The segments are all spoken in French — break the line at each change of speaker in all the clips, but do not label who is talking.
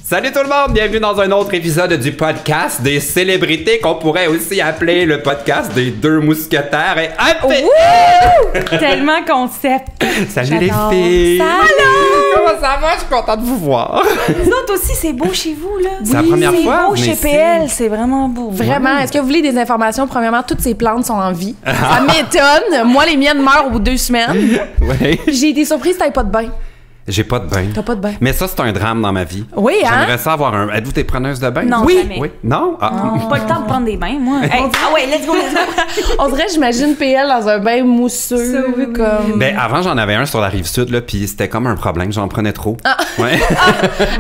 Salut tout le monde, bienvenue dans un autre épisode du podcast des célébrités qu'on pourrait aussi appeler le podcast des deux mousquetaires et
Tellement concept.
Salut les
J'adore.
filles.
Salut.
Comment ça va? Je suis contente de vous voir.
Nous autres aussi, c'est beau chez vous, là.
C'est la première fois,
C'est beau
mais
chez
ici.
PL, c'est vraiment beau.
Vraiment, est-ce que vous voulez des informations? Premièrement, toutes ces plantes sont en vie. Ça m'étonne. Moi, les miennes meurent au bout de 2 semaines.
Oui.
J'ai été surprise, t'avais pas de bain.
J'ai pas de bain.
T'as pas de bain.
Mais ça, c'est un drame dans ma vie.
Oui, hein?
J'aimerais ça avoir un. Êtes-vous des preneuses de bain?
Non,
oui.
jamais.
Oui. Non? Ah.
J'ai pas le temps de prendre des bains, moi. Hey, ah ouais, let's go.
On dirait, j'imagine PL dans un bain mousseux,
Ça, oui.
comme...
Ben, avant, j'en avais un sur la rive sud, là, puis c'était comme un problème. J'en prenais trop. Ouais.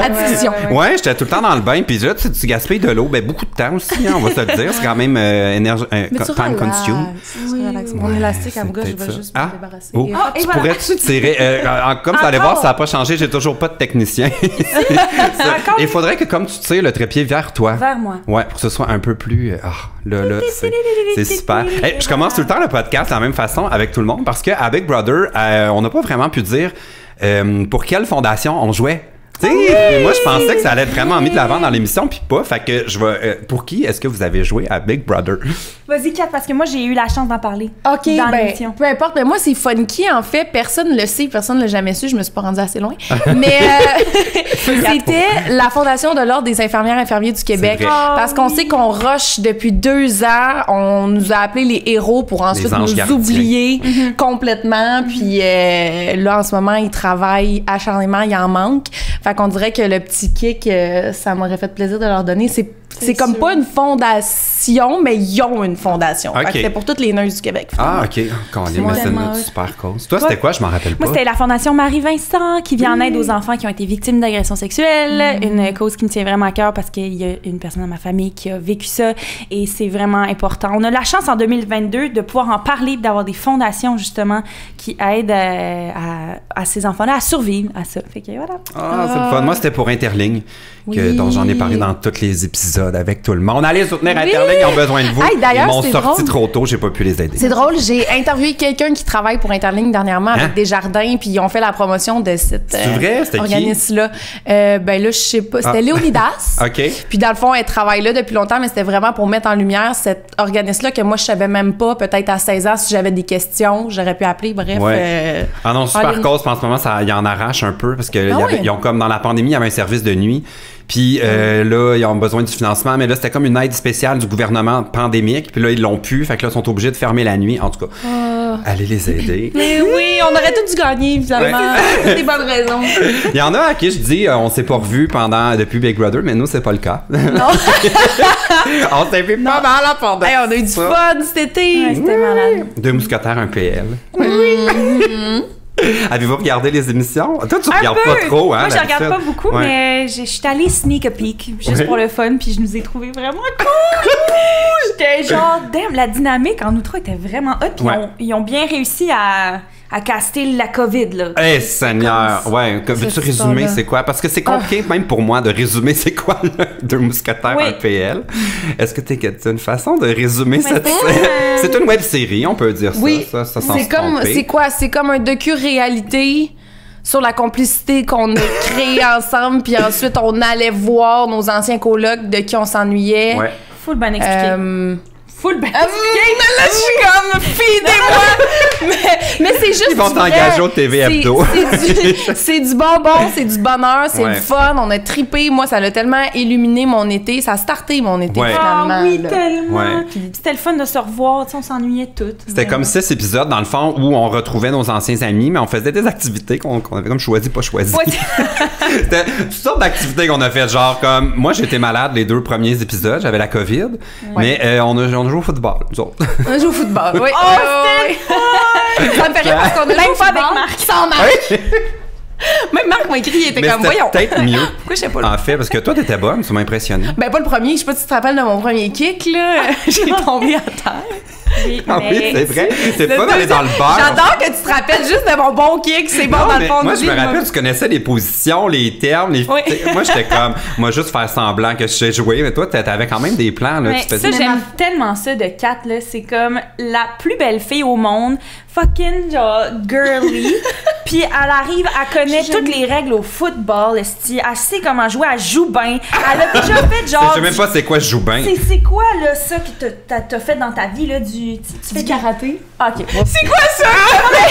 Addiction.
Ouais, j'étais tout le temps dans le bain, puis là, tu gaspilles de l'eau, ben beaucoup de temps aussi, hein, on va se le dire. C'est quand même time consume.
Mon élastique à bouga, je
peut-être
vais
ça.
juste
Ah.
me débarrasser.
Oh.
Ah, et
Tu
voilà.
pourrais-tu tirer... comme vous allez voir, ça n'a pas changé, j'ai toujours pas de technicien.
Encore?
Il faudrait que comme tu tires le trépied vers toi.
Vers moi.
Ouais, pour que ce soit un peu plus... là, c'est super. Hey, je commence tout le temps le podcast de la même façon avec tout le monde parce qu'à Big Brother, on n'a pas vraiment pu dire pour quelle fondation on jouait. Tu sais, moi, je pensais que ça allait être vraiment mis de l'avant dans l'émission, puis pas. Fait que je vais... pour qui est-ce que vous avez joué à Big Brother?
Vas-y, Kat, parce que moi, j'ai eu la chance d'en parler.
OK,
dans
ben,
l'émission.
peu importe. Mais moi, c'est funky, en fait. Personne ne le sait, personne ne l'a jamais su. Je me suis pas rendue assez loin. Mais c'était la Fondation de l'Ordre des infirmières et infirmiers du Québec.
C'est vrai.
Parce qu'on sait qu'on rush depuis 2 ans. On nous a appelés les héros pour ensuite
Les anges
nous
gardiens.
oublier complètement. Puis là, en ce moment, ils travaillent acharnément. Il en manque. Fait qu'on dirait que le petit kick, ça m'aurait fait plaisir de leur donner. C'est comme
sûr.
pas une fondation, mais ils ont une fondation. Fait
OK.
que c'était pour toutes les nurses du Québec.
Ah, OK. Quand
Ouais,
c'est
tellement
une
hot.
super cause. Toi, c'était quoi? Je m'en rappelle pas.
Moi, c'était la Fondation Marie-Vincent qui vient en aide aux enfants qui ont été victimes d'agressions sexuelles. Une cause qui me tient vraiment à cœur parce qu'il y a une personne dans ma famille qui a vécu ça et c'est vraiment important. On a la chance en 2022 de pouvoir en parler, d'avoir des fondations justement qui aident à ces enfants-là à survivre à ça. Fait que voilà.
Ah, c'est le fun. Moi, c'était pour Interligne,
Oui.
dont j'en ai parlé dans tous les épisodes avec tout le monde. Allez soutenir Interligne, ils ont besoin de vous.
Hey, d'ailleurs,
Ils m'ont
c'est
sorti
drôle.
trop tôt, j'ai pas pu les aider.
C'est drôle, j'ai interviewé quelqu'un qui travaille pour Interligne dernièrement avec
Hein?
Desjardins, puis ils ont fait la promotion de cet
C'est vrai? C'était qui?
organisme-là. Ben là, je sais pas, c'était Léonidas.
OK.
Puis dans le fond, elle travaille là depuis longtemps, mais c'était vraiment pour mettre en lumière cet organisme-là que moi, je savais même pas. Peut-être à 16 ans, si j'avais des questions, j'aurais pu appeler. Bref.
Ouais. Ah non, super
allez.
cause, puis en ce moment, il en arrache un peu parce que
Ah ouais?
ils ont comme dans la pandémie, il y avait un service de nuit. Puis là, ils ont besoin du financement, mais là, c'était comme une aide spéciale du gouvernement pandémique. Puis là, ils l'ont pu, fait que là, ils sont obligés de fermer la nuit. En tout cas, allez les aider.
Mais oui, on aurait tous dû gagner, finalement. C'est des bonnes raisons.
Il y en a à qui je dis, on s'est pas revus depuis Big Brother, mais nous, c'est pas le cas.
Non.
On s'est vu pas mal pendant
Hey, on a eu du
ça.
fun cet été.
Ouais, c'était malade.
Deux mousquetaires, un PL. Avez-vous regardé les émissions? Toi, tu regardes
peu.
pas trop, hein?
Moi, je regarde
d'habitude.
pas beaucoup,
Ouais.
mais je suis allée sneak a peek juste
Ouais.
pour le fun, puis je nous ai trouvés vraiment cool. J'étais genre, damn, la dynamique en outro était vraiment hot, puis
Ouais.
ils ont bien réussi à caster la COVID, là.
Eh, Seigneur! Ouais, veux-tu
cette
résumer
histoire-là.
c'est quoi? Parce que c'est compliqué, même pour moi, de résumer c'est quoi Deux mousquetaires,
Oui.
un PL. Est-ce que t'as une façon de résumer
Mais
cette... C'est une web-série, on peut dire ça.
Oui,
ça sans
c'est
se
comme,
tromper.
c'est quoi? C'est comme un docu-réalité sur la complicité qu'on a créée ensemble, puis ensuite on allait voir nos anciens colocs de qui on s'ennuyait.
Ouais.
Full bien expliqué. Full bien
Là, je suis comme, feedez-moi! mais c'est juste
Ils vont
du
t'engager
vrai.
au TV Hebdo.
C'est du bonbon, c'est du bonheur, c'est
Ouais.
le fun, on a trippé. Moi, ça l'a tellement illuminé mon été. Ça a starté mon été,
Ouais.
finalement.
Ah oui,
là.
tellement.
Ouais.
Puis c'était le fun de se revoir, tu sais, on s'ennuyait toutes.
C'était comme
vraiment.
6 épisodes, dans le fond, où on retrouvait nos anciens amis, mais on faisait des activités qu'on avait comme choisi, pas choisi.
Ouais.
C'était toutes sortes d'activités qu'on a faites, genre comme... Moi, j'étais malade les 2 premiers épisodes, j'avais la COVID, mais on a joué au football, nous autres.
On joue au football, oui.
Oh, c'était
Ça me fait rire parce qu'on a joué au
pas avec
football
Marc.
sans Marc. Même Marc m'a écrit, il était
Mais
comme,
c'était
voyons.
peut-être mieux.
Pourquoi je sais pas là?
En fait, parce que toi, t'étais bonne, tu m'as impressionné.
Ben, pas le premier. Je sais pas si tu te rappelles de mon premier kick, là. J'ai tombé à terre.
Oui,
Ah oui,
mais-
c'est vrai. C'est pas d'aller dans le bar.
J'adore que tu te rappelles juste de mon bon kick, c'est bon
Non,
dans le
mais
fond.
moi,
de
je me
lui,
rappelle, tu connaissais les positions, les termes.
Oui.
Moi, j'étais comme, moi, juste faire semblant que je sais jouer. Mais toi, t'avais quand même des plans. Là,
Mais
tu faisais-
ça, j'aime tellement ça de Kat, là. C'est comme la plus belle fille au monde, fucking, genre, girly. Puis elle arrive, elle connaît toutes les règles au football, esti. Elle sait comment jouer, elle joue bien. Elle a déjà fait, genre...
Je sais même pas c'est quoi je joue bien.
C'est quoi, là, ça que t'as fait dans ta vie, là, du... Tu fais
Du karaté.
Ah, OK.
C'est quoi ça?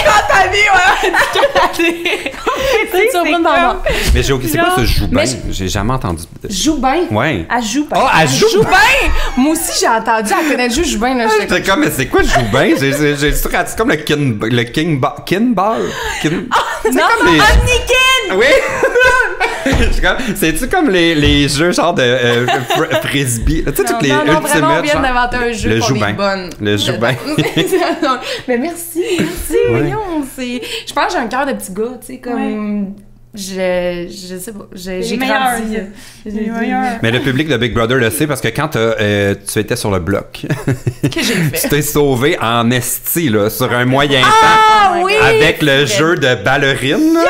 Dans ta vie, ouais, du karaté.
C'est
surprenant,
comme-
pardon.
Mais j'ai c'est quoi
Genre-
ça, je joue bien?
Mais
J'ai jamais entendu.
Joue bien.
Ouais.
Elle joue pas.
Oh, elle joue bien!
Bien! Moi aussi, j'ai entendu, elle connaît le jeu Joue bien, là. J'étais comme,
J'étais comme, mais c'est quoi je joue bien? J'ai sûr, c'est comme le kin ball.
Non,
comme les-
Omnikin!
Oui! Je suis comme, c'est-tu comme les jeux genre de frisbee? Tu sais, toutes les
non, vraiment, on
ultimates.
vient
genre?
d'inventer un jeu
Le
qu'on
joue
est
bien.
bonne.
Le joue bien.
Mais merci,
Ouais.
voyons, je pense que j'ai un cœur de petit gars, tu sais, comme... Je sais pas, j'ai grandi.
Mais le public de Big Brother le sait parce que quand tu étais sur le bloc,
Que j'ai
tu
fait.
t'es sauvé en esti, là, sur un moyen temps.
Ah oui!
Avec le jeu de ballerine, là,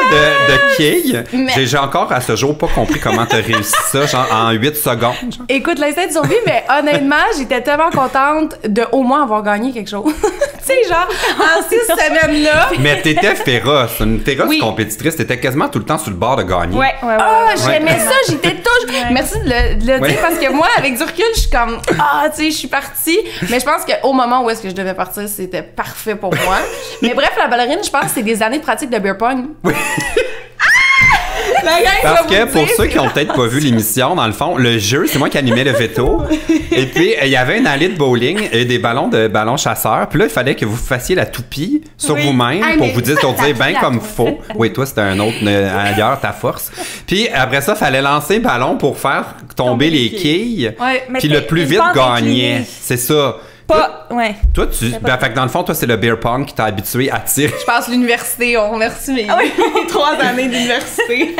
de quilles.
Mais-
J'ai encore à ce jour pas compris comment t'as réussi ça, genre en 8 secondes. genre.
Écoute, l'instinct de survie, mais honnêtement, j'étais tellement contente de au moins avoir gagné quelque chose. Tu sais, genre, en 6 semaines-là...
Mais t'étais féroce, une féroce
Oui.
compétitrice. T'étais quasiment tout le temps sur le bord de gagner.
Ouais.
Ah, j'aimais
Ouais.
ça, j'étais toujours... Merci de le
Ouais.
dire, parce que moi, avec du recul, je suis comme... Ah, tu sais, je suis partie. Mais je pense qu'au moment où est-ce que je devais partir, c'était parfait pour moi. Mais bref, la ballerine, je pense que c'est des années de pratique de beer pong.
Oui.
La gang, je
Parce
vais
que
vous
pour
dire,
ceux qui ont peut-être pas vu l'émission, dans le fond, le jeu, c'est moi qui animais le veto. Et puis, il y avait une allée de bowling et des ballons chasseurs. Puis là, il fallait que vous fassiez la toupie sur
Oui.
vous-même
Ah,
pour
mais
vous dire,
ça,
bien
la
comme
toupie,
faux. Oui, toi, c'était un autre ailleurs, ta force. Puis après ça, il fallait lancer le ballon pour faire tomber les quilles.
Ouais,
mais
Puis
t'es
le plus
une
vite
pente
gagnait.
inclinée.
C'est ça.
Pas... Ouais.
Toi, fait que dans le fond, toi, c'est le beer pong qui t'a habitué à tirer.
je pense l'université, on remercie mes 3 années d'université.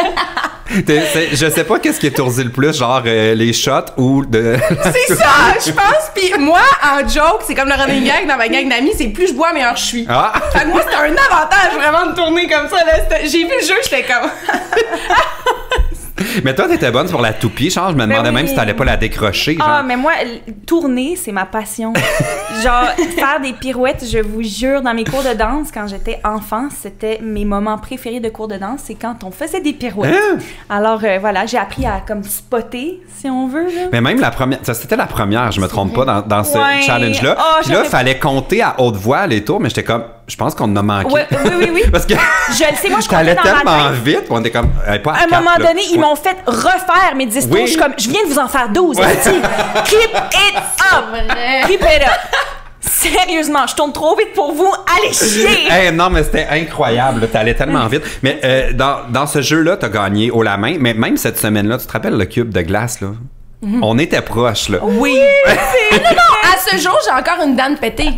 Je sais pas qu'est-ce qui étourdit le plus, genre les shots ou de.
C'est ça, je pense. Puis moi, en joke, c'est comme le running gag dans ma gang d'amis, c'est plus je bois, meilleur je suis.
Ah!
Fait que moi, c'était un avantage vraiment de tourner comme ça. Là. J'ai vu le jeu, j'étais comme...
Mais toi, t'étais bonne sur la toupie, genre, je me demandais
oui.
même si t'allais pas la décrocher, genre.
Ah, mais moi, tourner, c'est ma passion. Genre, faire des pirouettes, je vous jure, dans mes cours de danse, quand j'étais enfant, c'était mes moments préférés de cours de danse, c'est quand on faisait des pirouettes.
Hein?
Alors, voilà, j'ai appris à, comme, spotter, si on veut, là.
Mais même la première, ça c'était la première, je me trompe pas, dans ce
Ouais.
challenge-là.
Ah,
Puis là,
j'aurais-
fallait compter à haute voix les tours, mais j'étais comme, je pense qu'on en a manqué.
Ouais, oui.
Parce que
Je le sais, moi, je
t'allais
comptais dans ma
tellement
tête.
vite, on était comme, pas
À un moment donné, ils
m'ont
m'ont fait refaire mes 10 tours.
Oui.
Je suis comme, je viens de vous en faire 12.
Ouais.
esti. Keep it up!
vrai.
Keep it up! Sérieusement, je tourne trop vite pour vous. Allez chier!
Hey, non, mais c'était incroyable. là, T'allais tellement vite. Mais dans ce jeu-là, t'as gagné haut la main. Mais même cette semaine-là, tu te rappelles le cube de glace, là? On était proches, là.
Oui!
À ce jour, j'ai encore une dent de pété.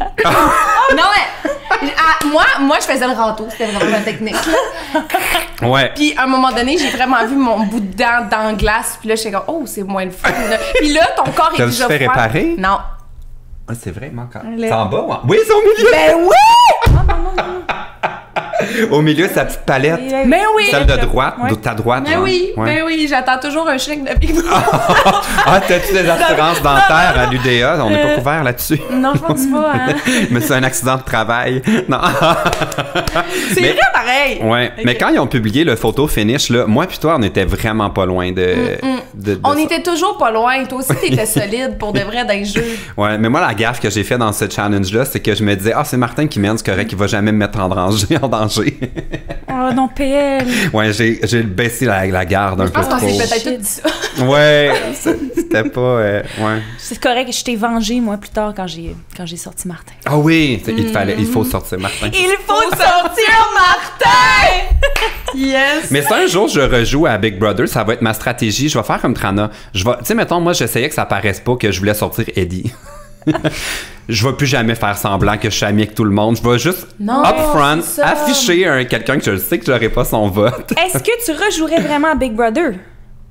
Non, mais... moi, je faisais le râteau. C'était vraiment ma technique. là.
Ouais.
Puis, à un moment donné, j'ai vraiment vu mon bout de dent dans la glace. Puis là, j'étais comme, oh, c'est moins le fun. Là. Puis là, ton corps est
T'as-tu
déjà
fait
froid.
réparer?
Non.
Ah, c'est vrai, il manque.
Le-
C'est en bas, ouais. Oui, c'est au milieu!
Ben oui!
Au milieu, sa petite palette.
Mais oui!
Celle de droite,
Ouais.
de ta droite.
Mais
genre.
oui,
Ouais.
mais oui, j'attends toujours un chèque de Big Brother.
Ah, t'as-tu des assurances dentaires à l'UDA? On n'est pas couvert là-dessus.
Non, je pense pas, hein.
Mais c'est un accident de travail. Non.
C'est
Mais-
vrai pareil.
Ouais. Mais quand ils ont publié le photo finish, là, moi puis toi, on était vraiment pas loin de
On
ça.
était toujours pas loin. Toi aussi, t'étais solide pour de vrai dans les jeux.
Ouais, mais moi, la gaffe que j'ai fait dans ce challenge-là, c'est que je me disais, ah, c'est Martin qui mène, c'est correct, il va jamais me mettre en danger.
Oh non, PL!
Ouais, j'ai baissé la garde un
Je
peu
pense qu'on
trop.
s'est peut-être tout dit ça.
Ouais, c'était pas... ouais.
C'est correct, je t'ai vengé, moi, plus tard, quand j'ai sorti Martin.
Ah oui, il faut sortir Martin.
Il faut sortir Martin!
Yes.
Mais si un jour je rejoue à Big Brother, ça va être ma stratégie. Je vais faire comme Trana. Tu sais, mettons, moi, j'essayais que ça paraisse pas que je voulais sortir Eddie. Je vais plus jamais faire semblant que je suis ami avec tout le monde. Je vais juste,
Non,
upfront,
c'est ça.
afficher quelqu'un que je sais que j'aurai pas son vote.
Est-ce que tu rejouerais vraiment à Big Brother?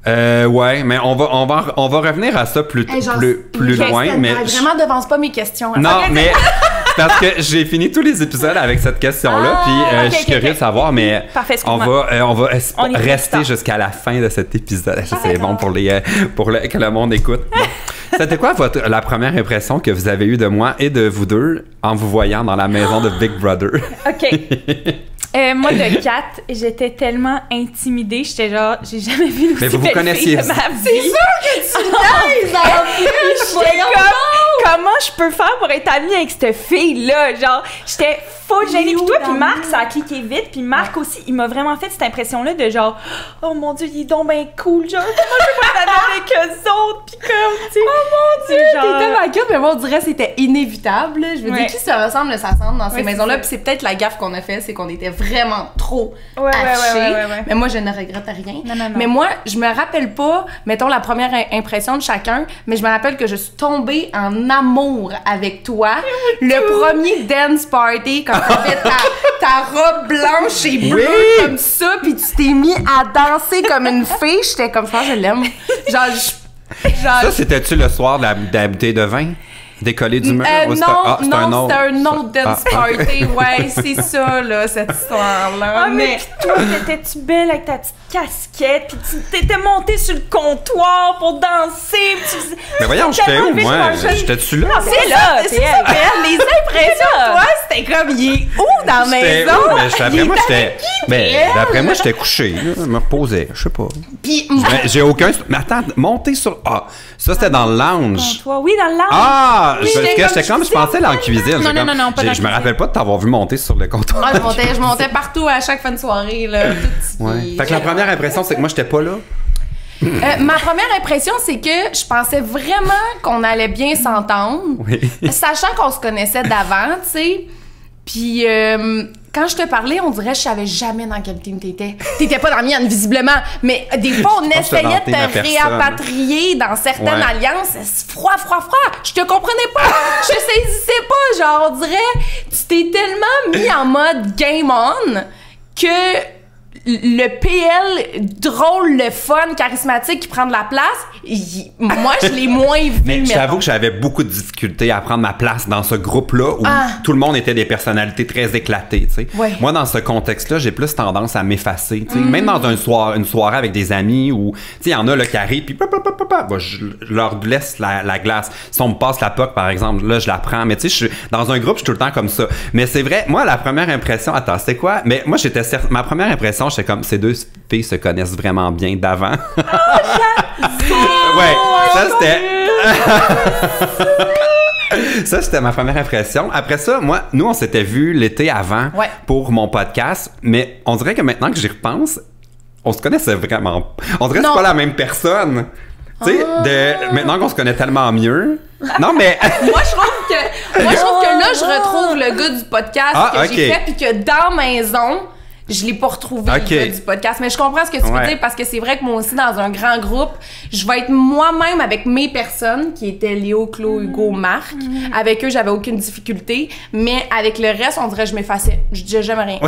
Ouais, mais on va revenir à ça plus
Hey, genre,
loin. Mais
Vraiment, devance pas mes questions.
non, mais Parce que j'ai fini tous les épisodes avec cette question-là, puis je suis curieux de savoir, mais
parfait,
on va
On y
rester
reste.
jusqu'à la fin de cet épisode. Ça, c'est bon pour que le monde écoute. Bon. C'était quoi la première impression que vous avez eue de moi et de vous deux en vous voyant dans la maison de Big Brother?
OK. Moi, de 4, j'étais tellement intimidée. J'étais genre, j'ai jamais vu une
Mais vous
belle
connaissiez.
fille de ma vie.
C'est sûr que tu niaises en plus!
J'étais comme, comment je peux faire pour être amie avec cette fille-là? Genre, j'étais full gênée. Puis toi, puis Marc, ça a cliqué vite. Puis Marc aussi, il m'a vraiment fait cette impression-là de genre, oh mon Dieu, il est donc bien cool. Genre, comment je peux pas être amie avec eux autres? Puis comme, tu sais.
Oh mon Dieu,
genre...
t'es tellement cute, mais moi, on dirait que c'était inévitable. Je veux
Ouais.
dire, qui se ressemble ne s'assemble dans ces
Ouais,
maisons-là.
c'est
Puis c'est peut-être la gaffe qu'on a fait, c'est qu'on était vraiment trop
Ouais,
hachés.
ouais.
Mais moi, je ne regrette rien.
Non.
Mais moi, je me rappelle pas, mettons, la première impression de chacun, mais je me rappelle que je suis tombée en amour avec toi. Le premier dance party, quand t'as fait ta robe blanche et bleue
Oui.
comme ça, puis tu t'es mis à danser comme une fille, j'étais comme ça, je l'aime. Genre,
Ça, c'était-tu le soir de la bouteille de vin? Décollé du mur? Ou c'était- c'était un autre.
c'était un autre dance
Ah, ok.
party. Ouais, c'est ça, là, cette histoire-là.
Ah, mais pis toi, t'étais-tu belle avec ta petite casquette, pis tu t'étais montée sur le comptoir pour danser, pis tu faisais...
Mais voyons, j'étais où, moi? J'étais-tu là?
C'est là,
c'est ça, mais les impressions de toi, c'était comme, il est où dans la
J'étais
maison?
où? Mais d'après moi, j'étais. Mais
Pierre?
d'après moi, j'étais couché, là. Je me reposais, je sais pas.
Puis,
Mais j'ai aucun. Mais attends, monter sur. Ah, ça, c'était dans le lounge.
Toi, oui, dans le lounge.
Ah!
Oui,
j'étais comme, je pensais dans la cuisine.
Non,
J'étais
non,
comme-
non, pas dans la
je me
cuisine.
rappelle pas de t'avoir vu monter sur le comptoir.
je montais partout à chaque fin de soirée, là. tout
Ouais.
petit.
Fait que la première impression, c'est que moi, j'étais pas là.
Ma première impression, c'est que je pensais vraiment qu'on allait bien s'entendre.
Oui.
Sachant qu'on se connaissait d'avant, tu sais. Puis quand je te parlais, on dirait que je savais jamais dans quel team t'étais. T'étais pas dans la mienne, visiblement. Mais des fois, on
Je pense que
essayait de
t'as vanté ma
te
personne.
réapatrier dans certaines
Ouais.
alliances. C'est froid. Je te comprenais pas. Je saisissais pas. Genre, on dirait, tu t'es tellement mis en mode game on que le PL drôle, le fun, charismatique qui prend de la place, moi, je l'ai moins vu.
Mais
mettons.
j'avoue que j'avais beaucoup de difficultés à prendre ma place dans ce groupe-là où tout le monde était des personnalités très éclatées, tu sais.
Ouais.
Moi, dans ce contexte-là, j'ai plus tendance à m'effacer, tu sais. Même dans une soirée avec des amis où, tu sais, il y en a là, qui arrivent, puis je leur laisse la glace. Si on me passe la POC, par exemple, là, je la prends. Mais tu sais, dans un groupe, je suis tout le temps comme ça. Mais c'est vrai, moi, la première impression... Attends, c'était quoi? Mais moi, ma première impression, j'étais comme, ces deux filles se connaissent vraiment bien d'avant. Ouais, ça c'était... Ça, c'était ma première impression. Après ça, nous, on s'était vus l'été avant
Ouais.
pour mon podcast, mais on dirait que maintenant que j'y repense, on se connaissait vraiment. On dirait que
Non.
c'est pas la même personne. Tu sais, maintenant qu'on se connaît tellement mieux. Non, mais...
Moi, je trouve que là, je retrouve le gars du podcast que j'ai fait, puis que dans Maison, je l'ai pas retrouvé, le gars du podcast. Mais je comprends ce que tu veux dire, parce que c'est vrai que moi aussi, dans un grand groupe, je vais être moi-même avec mes personnes, qui étaient Léo, Claude, Hugo, Marc. Avec eux, j'avais aucune difficulté. Mais avec le reste, on dirait que je m'effaçais. Je disais jamais rien.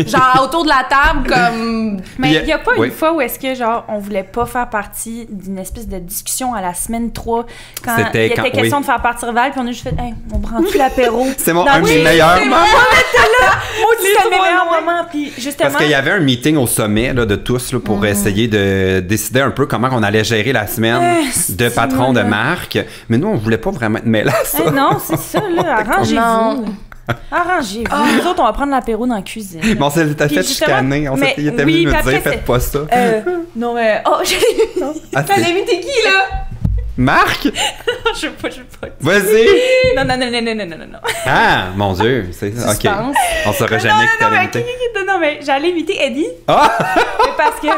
Genre, autour de la table, comme...
Mais il y a pas une fois où est-ce que, genre, on voulait pas faire partie d'une espèce de discussion à la semaine 3, quand il était question de faire partir Val, puis on a juste fait, hey, on prend tout l'apéro.
C'est un de mes meilleurs moments.
Moi, c'était mes meilleurs moments, puis justement...
Parce qu'il y avait un meeting au sommet là, de tous là, pour essayer de décider un peu comment on allait gérer la semaine de patron de marque. Mais nous, on voulait pas vraiment être mêlés à ça.
Non, c'est ça, là. Arrangez-vous. Arrangez-vous. Nous autres, on va prendre l'apéro dans la cuisine.
Mais on s'était
Puis
fait
justement,
chicaner. On
mais
s'était était
oui,
venu nous
puis
dire,
après,
faites pas ça.
Non, mais... Oh, j'ai... Non.
Ah,
T'as vu, t'es qui, là?
Marc?
Je veux pas.
Vas-y!
Non.
Ah, mon Dieu. C'est OK.
Suspense.
On saura jamais qui t'allait imiter.
Non, mais j'allais imiter Eddie.
Ah!
Mais parce que...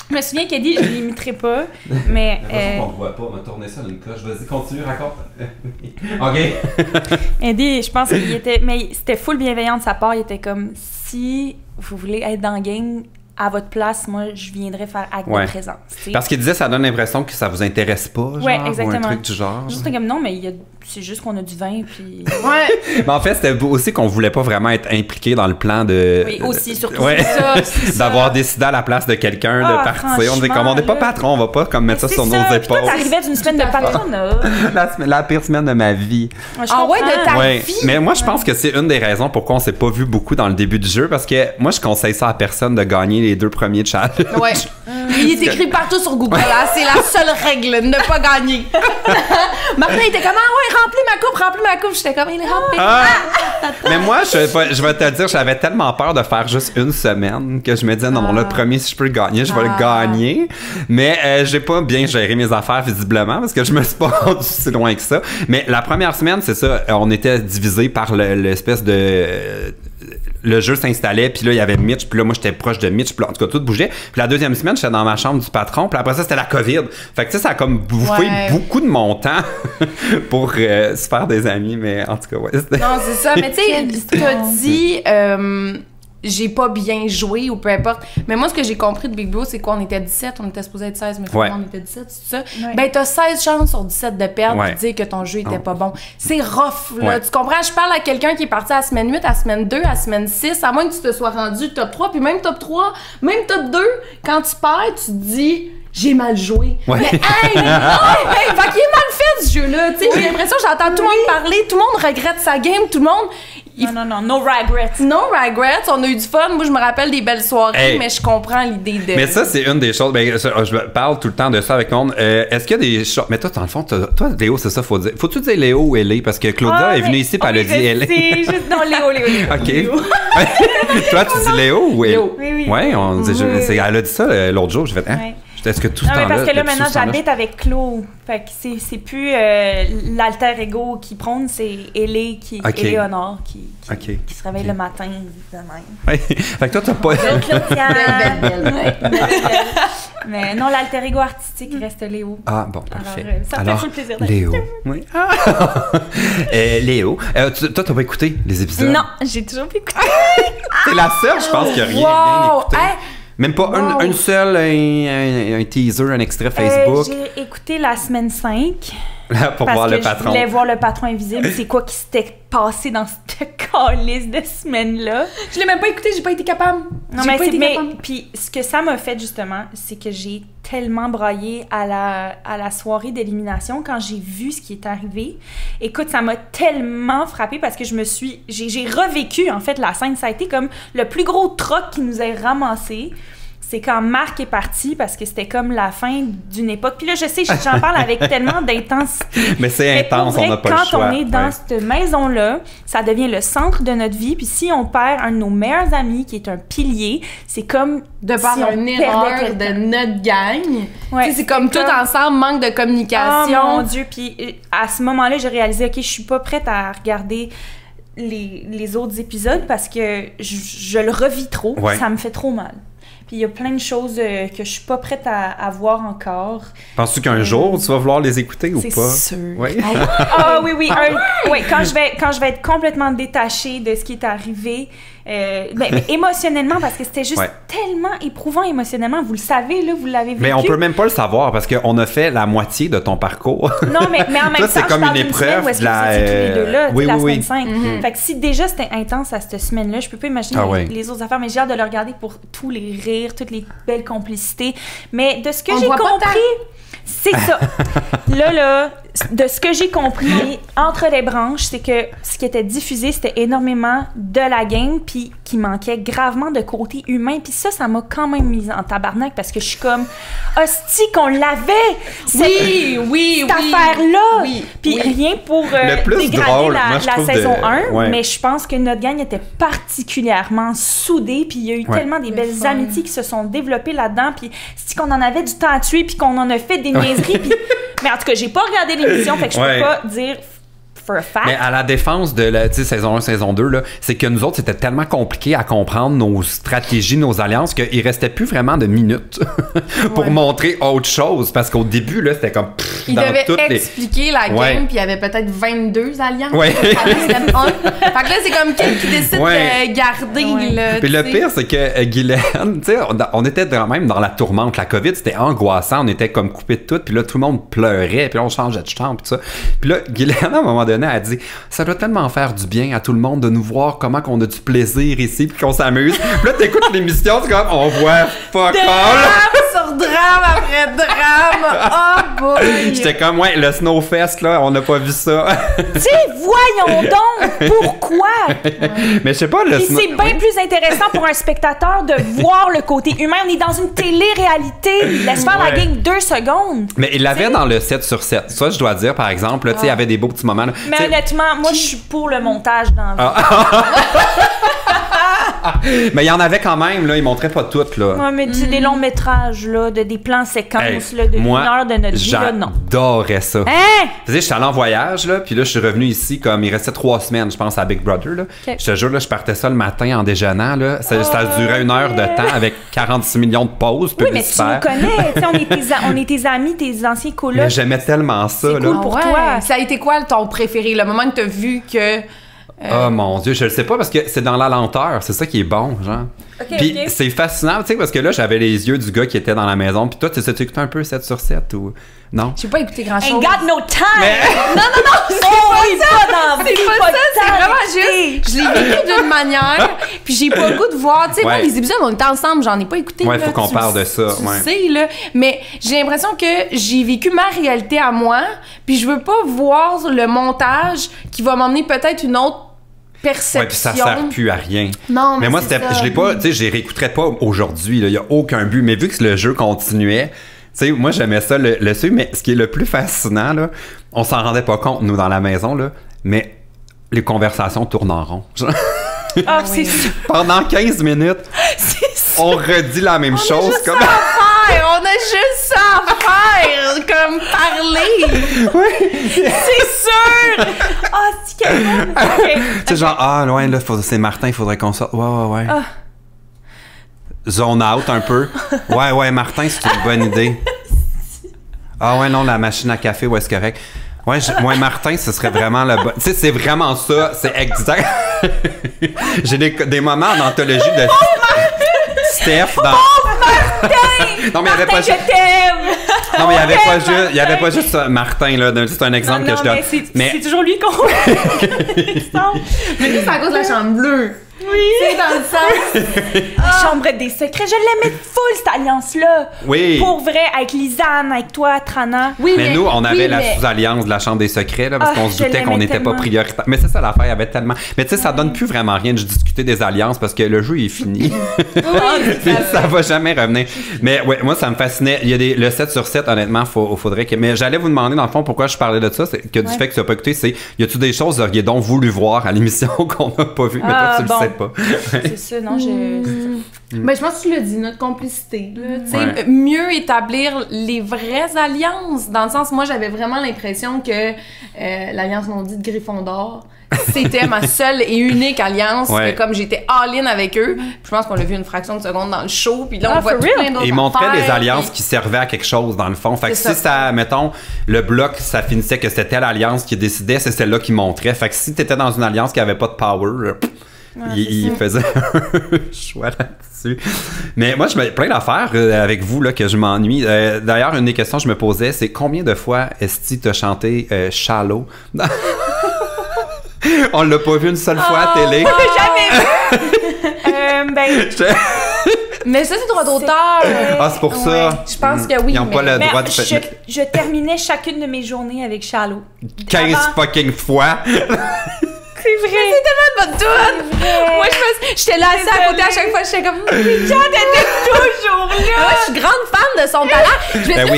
Je me souviens qu'Eddie, je l'imiterai pas, mais...
On ne voit pas, on va tourner ça d'une coche. Vas-y, continue, raconte. OK.
Eddie, je pense qu'il était... Mais c'était full bienveillant de sa part. Il était comme, si vous voulez être dans le game, à votre place, moi, je viendrais faire acte de présence. T'sais.
Parce qu'il disait, ça donne l'impression que ça vous intéresse pas, genre,
ouais, exactement.
ou un truc du genre.
Juste comme, non, mais il y a c'est juste qu'on a du vin, puis...
Ouais.
Mais en fait, c'était aussi qu'on voulait pas vraiment être impliqué dans le plan de...
Oui, aussi, surtout.
Ouais.
C'est ça.
D'avoir décidé à la place de quelqu'un de partir. On dit comme on n'est pas patron, on va pas comme mettre ça sur nos épaules.
Toi, t'arrivais d'une semaine de patronat.
La pire semaine de ma vie.
Ah ouais, de ta vie?
Mais moi, je pense que c'est une des raisons pourquoi on s'est pas vu beaucoup dans le début du jeu, parce que moi, je conseille ça à personne de gagner les 2 premiers challenges.
Ouais. Il est écrit partout sur Google, hein? C'est la seule règle, ne pas gagner. Martin était comme, remplis ma coupe. J'étais comme, il est rempli.
Mais moi, je vais te dire, j'avais tellement peur de faire juste une semaine que je me disais, non, le premier, si je peux le gagner, je vais le gagner. Mais j'ai pas bien géré mes affaires, visiblement, parce que je me suis pas rendu si loin que ça. Mais la première semaine, c'est ça, on était divisé par l'espèce de... Le jeu s'installait, puis là, il y avait Mitch, puis là, moi, j'étais proche de Mitch, puis là, en tout cas, tout bougeait. Puis la deuxième semaine, j'étais dans ma chambre du patron, puis après ça, c'était la COVID. Fait que, tu sais, ça a comme bouffé beaucoup de mon temps pour se faire des amis, mais en tout cas, ouais.
Non, c'est ça, mais tu sais, t'as dit... j'ai pas bien joué ou peu importe. Mais moi, ce que j'ai compris de Big Bro, c'est quoi? On était 17, on était supposé être 16, mais finalement, on était 17, c'est ça? Ouais. Ben, t'as 16 chances sur 17 de perdre et de dire que ton jeu était pas bon. C'est rough, là. Tu comprends? Je parle à quelqu'un qui est parti à la semaine 8, à la semaine 2, à la semaine 6, à moins que tu te sois rendu top 3, puis même top 3, même top 2, quand tu perds, tu te dis... J'ai mal joué. Ouais. Mais fait qu'il est mal fait ce jeu-là. J'ai l'impression que j'entends tout le monde parler, tout le monde regrette sa game, tout le monde...
Non, no regrets.
No regrets, on a eu du fun. Moi, je me rappelle des belles soirées, mais je comprends l'idée de...
Mais ça, c'est une des choses... Ben, je parle tout le temps de ça avec le monde. Est-ce qu'il y a des choses... Mais toi, dans le fond, toi, Léo, c'est ça, faut dire. Faut-tu dire Léo ou Ellie? Parce que Claudia est venue ici, puis elle a dit Ellie.
C'est juste... Non, Léo.
OK.
Léo.
Toi, tu dis Léo ou Ellie?
Léo. Oui.
Ouais, elle a dit ça l'autre jour. J'ai fait... Est-ce que tout ce temps-là...
parce que là, maintenant, j'habite avec Claude. Fait que c'est plus l'alter ego qui prône, c'est Ellie, Éléonore qui se réveille le matin, de même.
Ouais. Fait que toi, t'as pas...
Mais non, l'alter ego artistique reste Léo.
Ah, bon, parfait.
Alors, ça me fait le plaisir d'être
Léo. Oui. Léo, toi, t'as pas écouté les épisodes?
Non, j'ai toujours pas écouté.
T'es la seule, je pense, qui a rien écouté. Même pas un seul un teaser, un extrait Facebook.
J'ai écouté la semaine 5.
Pour voir le patron.
Je voulais voir le patron invisible. C'est quoi qui s'était passé dans cette calice de semaine-là.
Je l'ai même pas écouté, j'ai pas été capable.
Non, mais puis ce que ça m'a fait, justement, c'est que j'ai tellement braillé à la soirée d'élimination quand j'ai vu ce qui est arrivé. Écoute, ça m'a tellement frappée parce que j'ai revécu, en fait, la scène. Ça a été comme le plus gros troc qui nous a ramassé. C'est quand Marc est parti parce que c'était comme la fin d'une époque. Puis là, je sais, j'en parle avec tellement d'intensité.
Mais c'est intense, on n'a pas le choix.
Quand on est dans cette maison-là, ça devient le centre de notre vie. Puis si on perd un de nos meilleurs amis, qui est un pilier, c'est comme
de par une erreur de notre gang. Ouais, c'est comme tout ensemble, manque de communication.
Oh mon Dieu! Puis à ce moment-là, j'ai réalisé, OK, je suis pas prête à regarder les autres épisodes parce que je le revis trop. Ouais. Ça me fait trop mal. Puis il y a plein de choses que je suis pas prête à voir encore.
Penses-tu qu'un jour, tu vas vouloir les écouter ou pas?
C'est sûr.
Oui?
Oui. Quand je vais être complètement détachée de ce qui est arrivé, mais émotionnellement, parce que c'était juste tellement éprouvant émotionnellement. Vous le savez, là, vous l'avez vécu.
Mais on peut même pas le savoir parce qu'on a fait la moitié de ton parcours.
Non, mais en même temps,
c'est comme une épreuve.
Où est-ce que vous étiez tous les deux là, la semaine 5. Mm-hmm. Fait que si déjà c'était intense à cette semaine-là, je peux pas imaginer les autres affaires, mais j'ai hâte de le regarder pour tous les rires, toutes les belles complicités. Mais de ce que j'ai compris... C'est ça. Là, de ce que j'ai compris entre les branches, c'est que ce qui était diffusé, c'était énormément de la game, puis qui manquait gravement de côté humain. Puis ça m'a quand même mise en tabarnak parce que je suis comme, hostie qu'on l'avait! Cette affaire-là! Puis rien pour dégrader la saison 1, mais je pense que notre gang était particulièrement soudée, puis il y a eu tellement des belles amitiés qui se sont développées là-dedans, puis c'est qu'on en avait du temps à tuer, puis qu'on en a fait des niaiseries, puis... Mais en tout cas, j'ai pas regardé l'émission, fait que je peux pas dire for a fact.
Mais à la défense de la saison 1, saison 2, là, c'est que nous autres, c'était tellement compliqué à comprendre nos stratégies, nos alliances, qu'il restait plus vraiment de minutes pour montrer autre chose. Parce qu'au début, là, c'était comme...
Il devait expliquer la game, puis il y avait peut-être 22 alliances.
Ouais.
Fait que là, c'est comme qui décide de garder. Là,
puis le pire, c'est que Guylaine, tu sais, on était quand même dans la tourmente. La COVID, c'était angoissant. On était comme coupés de tout. Puis là, tout le monde pleurait. Puis là, on changeait de chambre. Puis tout ça. Puis là, Guylaine, à un moment donné, a dit « Ça doit tellement faire du bien à tout le monde de nous voir comment qu'on a du plaisir ici. Puis qu'on s'amuse. » Puis là, t'écoutes l'émission, c'est comme on voit fuck all.
Sur drame après drame. Oh boy!
J'étais comme, le Snowfest, là, on n'a pas vu ça.
Tu sais, voyons donc! Pourquoi?
Mais je sais pas,
c'est bien plus intéressant pour un spectateur de voir le côté humain. On est dans une télé-réalité. Laisse faire la game 2 secondes.
Mais il l'avait dans le 7/7. Ça, je dois dire, par exemple, là, tu sais, il y avait des beaux petits moments. Là.
Mais honnêtement, moi, je suis pour le montage dans la
Mais il y en avait quand même, là. Ils montraient pas toutes, là.
Ouais, mais des longs métrages, là, des plans séquences, là, de une heure de notre vie, là, non.
J'adorais ça.
Hein?
Tu sais, j'étais allé en voyage, là, puis là, je suis revenu ici, comme il restait 3 semaines, je pense, à Big Brother, là. Okay. Je te jure, là, je partais ça le matin en déjeunant, là. Ça durait 1 heure de temps avec 46 millions de pauses publicitaires.
Oui, mais tu nous connais. on est tes amis, tes anciens colocs.
Mais j'aimais tellement ça, là.
C'est cool pour toi.
Ça a été quoi ton préféré? Le moment que t'as vu que...
Oh mon Dieu, je le sais pas parce que c'est dans la lenteur, c'est ça qui est bon, genre. Puis c'est fascinant, tu sais, parce que là, j'avais les yeux du gars qui était dans la maison. Puis toi, tu écoutais un peu 7/7 ou... Non?
J'ai pas écouté grand-chose.
Ain't got no time!
Mais... Non, c'est pas ça, c'est vraiment juste... Je l'ai vécu d'une manière, puis j'ai pas le goût de voir... Tu sais, moi, les épisodes, on était ensemble, j'en ai pas écouté.
Ouais, faut qu'on parle de ça.
Tu sais, là. Mais j'ai l'impression que j'ai vécu ma réalité à moi, puis je veux pas voir le montage qui va m'emmener peut-être une autre perception.
Ouais, puis ça sert plus à rien.
Non, mais
moi, je l'ai pas, tu sais, je réécouterais pas aujourd'hui, il y a aucun but, mais vu que le jeu continuait, tu sais, moi, j'aimais ça le suivre, mais ce qui est le plus fascinant, là, on s'en rendait pas compte, nous, dans la maison, là, mais les conversations tournent en rond.
Ah, c'est ça.
Pendant 15 minutes, on redit la même chose.
Comme... On a juste ça à faire, comme parler.
Oui.
C'est sûr. Ah, c'est quelqu'un.
Tu sais, genre, loin, là, c'est Martin, il faudrait qu'on sorte. Ouais. Zone out un peu. Ouais, Martin, c'est une bonne idée. Ah ouais, non, la machine à café, c'est correct. Ouais, Martin, ce serait vraiment le bon. Tu sais, c'est vraiment ça. C'est exact. J'ai des moments en anthologie de Steph dans.
Non, mais il y avait pas juste. Je t'aime.
Non, mais il y avait pas juste ça, Martin, là. C'est un exemple que je donne.
Mais c'est toujours lui qu'on.
Mais lui, c'est à cause de la chambre bleue.
Oui.
C'est dans le sens.
Chambre des secrets. Je l'aimais full, cette alliance-là.
Oui.
Pour vrai, avec Lisanne, avec toi, Trana.
Oui, mais nous, on avait la sous-alliance de la Chambre des secrets, là, parce qu'on se doutait qu'on n'était pas prioritaire. Mais c'est ça l'affaire, il y avait tellement. Mais tu sais, ça donne plus vraiment rien de discuter des alliances parce que le jeu est fini. Oui, ça va jamais revenir. Mais ouais, moi, ça me fascinait. Il y a le 7/7, honnêtement, faudrait que. Mais j'allais vous demander, dans le fond, pourquoi je parlais de ça, c'est que du fait que tu n'as pas écouté, c'est y a-tu des choses, auriez donc voulu voir à l'émission qu'on n'a pas vu, mais toi, tu le sais pas.
C'est ça, non,
Mais je pense que tu l'as dit, notre complicité. Mieux établir les vraies alliances. Dans le sens, moi, j'avais vraiment l'impression que l'alliance maudite Gryffondor, c'était ma seule et unique alliance. Et comme j'étais all-in avec eux, je pense qu'on l'a vu une fraction de seconde dans le show. Puis là, on voit plein d'autres.
Et ils montraient des alliances qui servaient à quelque chose, dans le fond. Fait que si ça, mettons, le bloc, ça finissait que c'était telle alliance qui décidait, c'est celle-là qui montrait. Fait que si t'étais dans une alliance qui avait pas de power, il faisait un choix là-dessus. Mais moi, je me plein d'affaires avec vous là, que je m'ennuie. D'ailleurs, une des questions que je me posais, c'est combien de fois Esti t'a chanté Shallow? On l'a pas vu une seule fois à télé.
Jamais vu!
Mais ça, c'est droit d'auteur.
C'est pour ça.
Je pense que oui.
Ils n'ont pas le droit de
je terminais chacune de mes journées avec Shallow.
15 fucking fois.
C'est vrai.
C'est tellement de bonne toune. Moi, j'étais là assise à côté à chaque fois. J'étais comme, Jean était toujours là. Moi, je suis grande fan de son talent.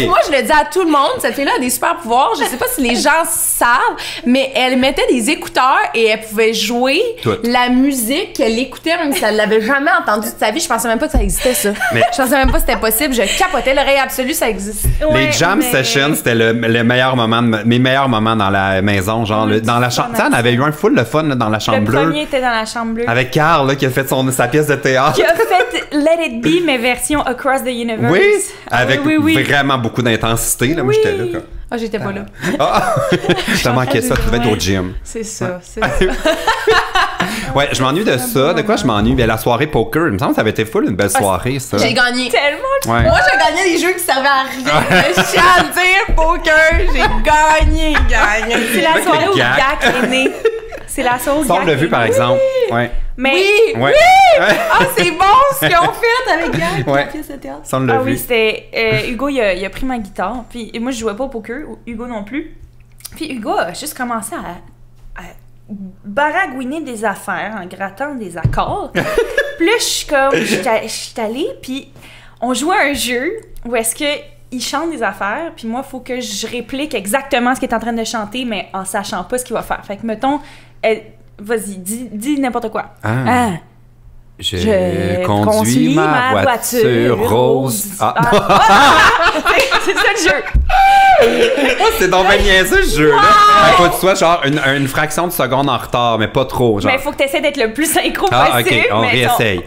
Moi, je le dis à tout le monde. Cette fille-là a des super pouvoirs. Je sais pas si les gens savent, mais elle mettait des écouteurs et elle pouvait jouer la musique qu'elle écoutait, même si elle l'avait jamais entendue de sa vie. Je pensais même pas que ça existait, ça. Je pensais même pas que c'était possible. Je capotais. L'oreille absolue, ça existe.
Les jam sessions, c'était le meilleur moment mes meilleurs moments dans la maison. Genre, dans la chambre. Tu sais, on avait eu un full le fun là, dans la chambre bleue.
Le premier était dans la chambre bleue.
Avec Carl, là, qui a fait sa pièce de théâtre.
Qui a fait Let It Be, mais version Across the Universe.
Oui, avec vraiment beaucoup d'intensité. Là, moi, j'étais là.
Ah, j'étais pas là.
T'as manqué ça, tu devais être au gym.
C'est ça,
Ouais, je m'ennuie de ça. De quoi je m'ennuie? La soirée poker, il me semble que ça avait été full une belle soirée, ça.
J'ai gagné.
Tellement.
Ouais.
Moi, j'ai gagné des jeux qui servaient à rien. Je tiens à dire poker, j'ai gagné.
C'est la soirée où Gak est né. C'est la soirée où
Ça, on l'a vu, par exemple. Ouais.
Mais...
Oui!
Ouais.
Ah, c'est bon ce qu'ils ont fait avec Gak,
Ouais.
la pièce de théâtre.
Ça, on l'a vu.
oui, c'était... Hugo, il a pris ma guitare. Puis moi, je jouais pas au poker. Hugo non plus. Puis Hugo a juste commencé à baragouiner des affaires en grattant des accords. Puis là, je suis allée, puis on jouait à un jeu où est-ce que il chante des affaires, puis moi, il faut que je réplique exactement ce qu'il est en train de chanter, mais en sachant pas ce qu'il va faire. Fait que, mettons, vas-y, dis n'importe quoi.
Je conduis ma voiture rose.
C'est ça le jeu.
C'est donc bien niaiseux, ce jeu-là. Faut que tu sois genre une fraction de seconde en retard, mais pas trop. Genre.
Mais il faut que tu essaies d'être le plus synchro possible.
OK, on réessaye.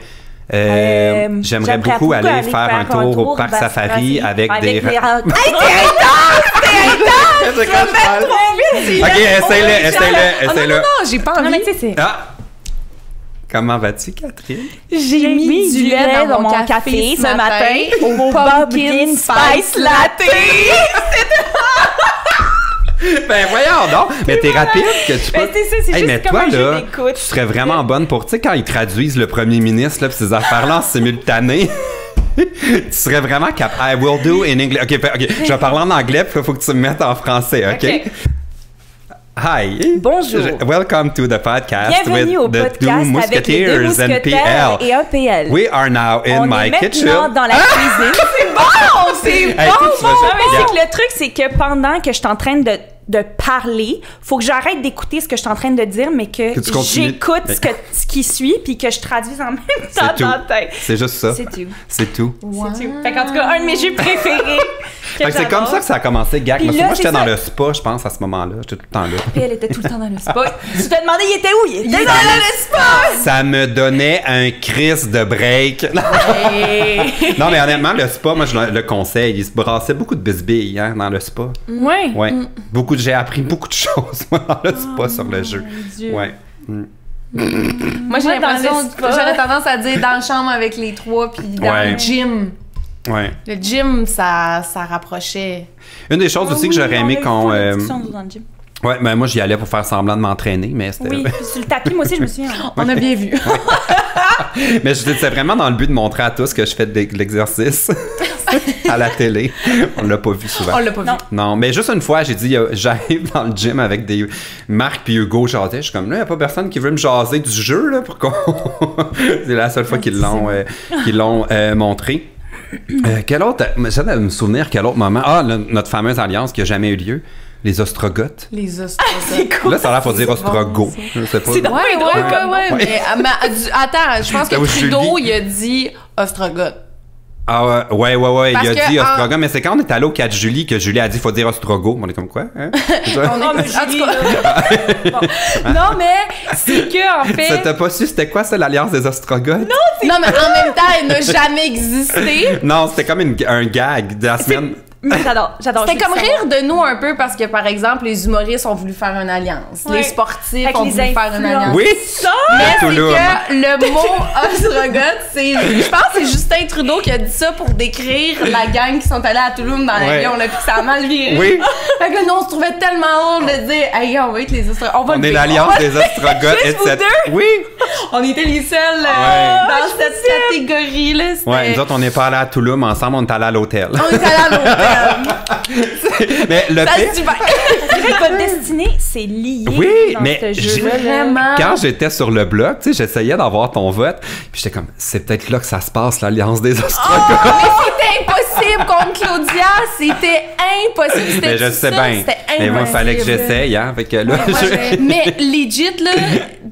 J'aimerais beaucoup aller faire un tour au parc Safari avec des...
Hey, t'es intense!
Je vais mettre trop vite! OK, essaye-le.
Non, j'ai pas envie.
Non, mais tu sais, c'est...
Comment vas-tu, Catherine?
J'ai mis du lait dans mon café ce matin au pumpkin spice latte.
Ben voyons donc! Mais t'es rapide que tu peux...
c'est juste
mais
comme
toi,
un jeu
là,
d'écoute.
tu serais vraiment bonne pour... Tu sais, quand ils traduisent le premier ministre, là, pis ces affaires-là en simultané... tu serais vraiment capable. I will do in English. OK, je vais parler en anglais, puis il faut que tu me mettes en français, OK? Hi.
Bonjour.
Welcome to the podcast
Bienvenue au
with the
podcast
two
avec les deux
Musketeers and
mousquetaires
PL.
et un PL.
We are now in my kitchen.
On est maintenant dans la cuisine.
C'est bon! C'est
Hey,
bon!
tu vas-
Non, mais c'est que le truc, c'est que pendant que je suis en train de parler, faut que j'arrête d'écouter ce que je suis en train de dire, mais que
tu continues.
j'écoute ce qui suit, puis que je traduise en même temps
C'est tout.
dans la tête.
C'est juste ça.
C'est tout.
C'est tout.
Wow.
C'est tout. Fait qu'en tout cas, un de mes jeux préférés.
Fait que c'est comme ça que ça a commencé, Gak.
Puis
Moi,
là,
j'étais
c'est
dans
ça.
le spa, je pense, à ce moment-là. J'étais tout le temps là.
Puis elle était tout le temps dans le spa. Tu te demandais, il était où? Il était dans le spa!
Ça me donnait un crise de break. Non, mais honnêtement, le spa, moi, je le conseille. Il se brassait beaucoup de bisbilles, hein, dans le spa.
Ouais.
Ouais. J'ai appris beaucoup de choses, moi, dans le spa sur le jeu.
Dieu.
Ouais.
Moi, j'ai
Moi, dans
l'impression
le spa.
que j'aurais tendance à dire dans la chambre avec les trois, puis dans
Ouais.
le gym.
Ouais.
Le gym, ça rapprochait.
Une des choses aussi que j'aurais aimé qu'on. Ouais, ben moi, j'y allais pour faire semblant de m'entraîner, mais c'était.
Oui, puis sur le tapis, moi aussi, je me souviens.
On a bien vu.
Mais c'était vraiment dans le but de montrer à tous que je fais de l'exercice à la télé. On l'a pas vu souvent.
On l'a pas vu.
Non, mais juste une fois, j'ai dit, j'arrive dans le gym avec des Marc puis Hugo jasaient. Je suis comme, là, il n'y a pas personne qui veut me jaser du jeu, là, pour qu'on... C'est la seule fois qu'ils l'ont montré. Quel autre... J'essaie de me souvenir quel autre moment. Notre fameuse alliance qui n'a jamais eu lieu. Les Ostrogoths.
Les Ostrogoths.
Cool.
Là, ça a l'air pour dire Ostrogoth. Je sais pas.
C'est drôle.
Ouais. Mais attends, je pense que
Là où
Trudeau,
Julie-
il a dit Ostrogoth.
Ah ouais, il
Parce
a
que
dit
en-
Ostrogoth, mais c'est quand on est allé au 4 Julie que Julie a dit, il faut dire Ostrogoth. On est comme quoi? Hein?
Oh, mais Julie, là.
Non, mais c'est que, en fait.
T'as pas su c'était quoi ça, l'alliance des Ostrogoths?
Non, mais en même temps, elle n'a jamais existé.
Non, c'était comme un gag de la semaine.
Mais j'adore.
C'était comme rire de nous un peu parce que, par exemple, les humoristes ont voulu faire une alliance.
Ouais.
Les sportifs
Avec
ont
les
voulu faire une
influences.
alliance.
Oui!
Mais c'est
Toulouse.
que le mot Ostrogoth, je pense que c'est Justin Trudeau qui a dit ça pour décrire la gang qui sont allés à Toulouse dans l'avion. Là, puis que ça a mal viré.
Oui.
Fait que là, nous, on se trouvait tellement honte de dire, hey, on va être les Ostrogoths.
On est l'alliance des Ostrogoths,
Juste vous
etc.
deux?
Oui!
On était les seuls
Ouais.
dans cette catégorie-là. C'était-
Ouais, nous autres, on n'est pas allés à Toulouse, ensemble, on est allés à l'hôtel.
On était allés à l'hôtel.
Mais le
Ça
pire,
se super.
C'est vrai que votre destinée, c'est lié
Oui,
dans
mais
ce
j'ai-
jeu-là.
Vraiment.
quand j'étais sur le blog, tu sais, j'essayais d'avoir ton vote, puis j'étais comme, c'est peut-être là que ça se passe, l'alliance des Ostrogoths.
Mais c'était impossible contre Claudia. C'était impossible. C'était
Mais je sais
ça,
bien.
C'était
Mais moi, il
impossible.
fallait que j'essaye, hein. Fait que là,
Ouais, mais legit, là,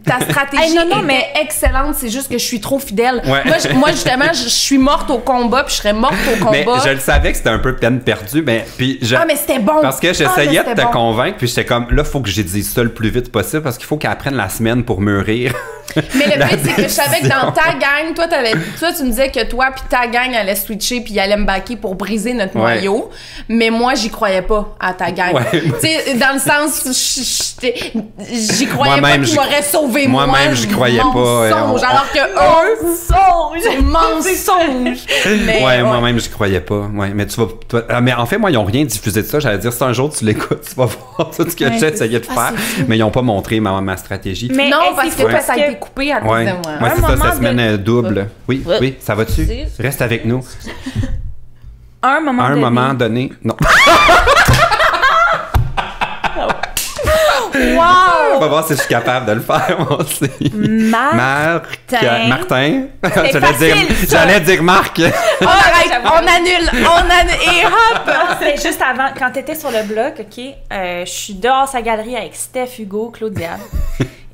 ta stratégie mais excellente, c'est juste que je suis trop fidèle.
Ouais.
Moi, justement, je suis morte au combat, puis je serais morte au combat.
Mais je le savais que c'était un peu peine perdue, mais
mais c'était bon!
Parce que j'essayais de te convaitre, puis j'étais comme, là, faut que j'ai dit ça le plus vite possible, parce qu'il faut qu'elle prenne la semaine pour mûrir.
Mais le but, c'est que je savais que dans ta gang, toi, tu me disais que toi puis ta gang allait switcher puis allait me backer pour briser notre noyau. Mais moi, j'y croyais pas à ta gang.
Ouais.
Tu sais, dans le sens, j'y croyais pas qu'ils m'auraient sauvé.
Moi-même, j'y croyais pas.
Alors que eux, mensonge.
Ouais, moi-même, j'y croyais pas. Ouais, mais tu vas. Mais en fait, moi, ils ont rien diffusé de ça. J'allais dire, si un jour tu l'écoutes, tu vas voir tout ce que j'ai essayé de faire. Mais ils ont pas montré ma stratégie.
Mais non, parce que ça a été coupé à cause de moi.
Ouais, c'est ça, cette semaine double. Oui, ça va-tu? Reste avec nous.
Un moment
donné. Non.
Wow!
On va voir si je suis capable de le faire, moi aussi. Martin. J'allais dire Marc.
Arrête, on annule. Et hop!
C'était juste avant, quand t'étais sur le bloc, OK, je suis dehors sa galerie avec Steph, Hugo, Claudia.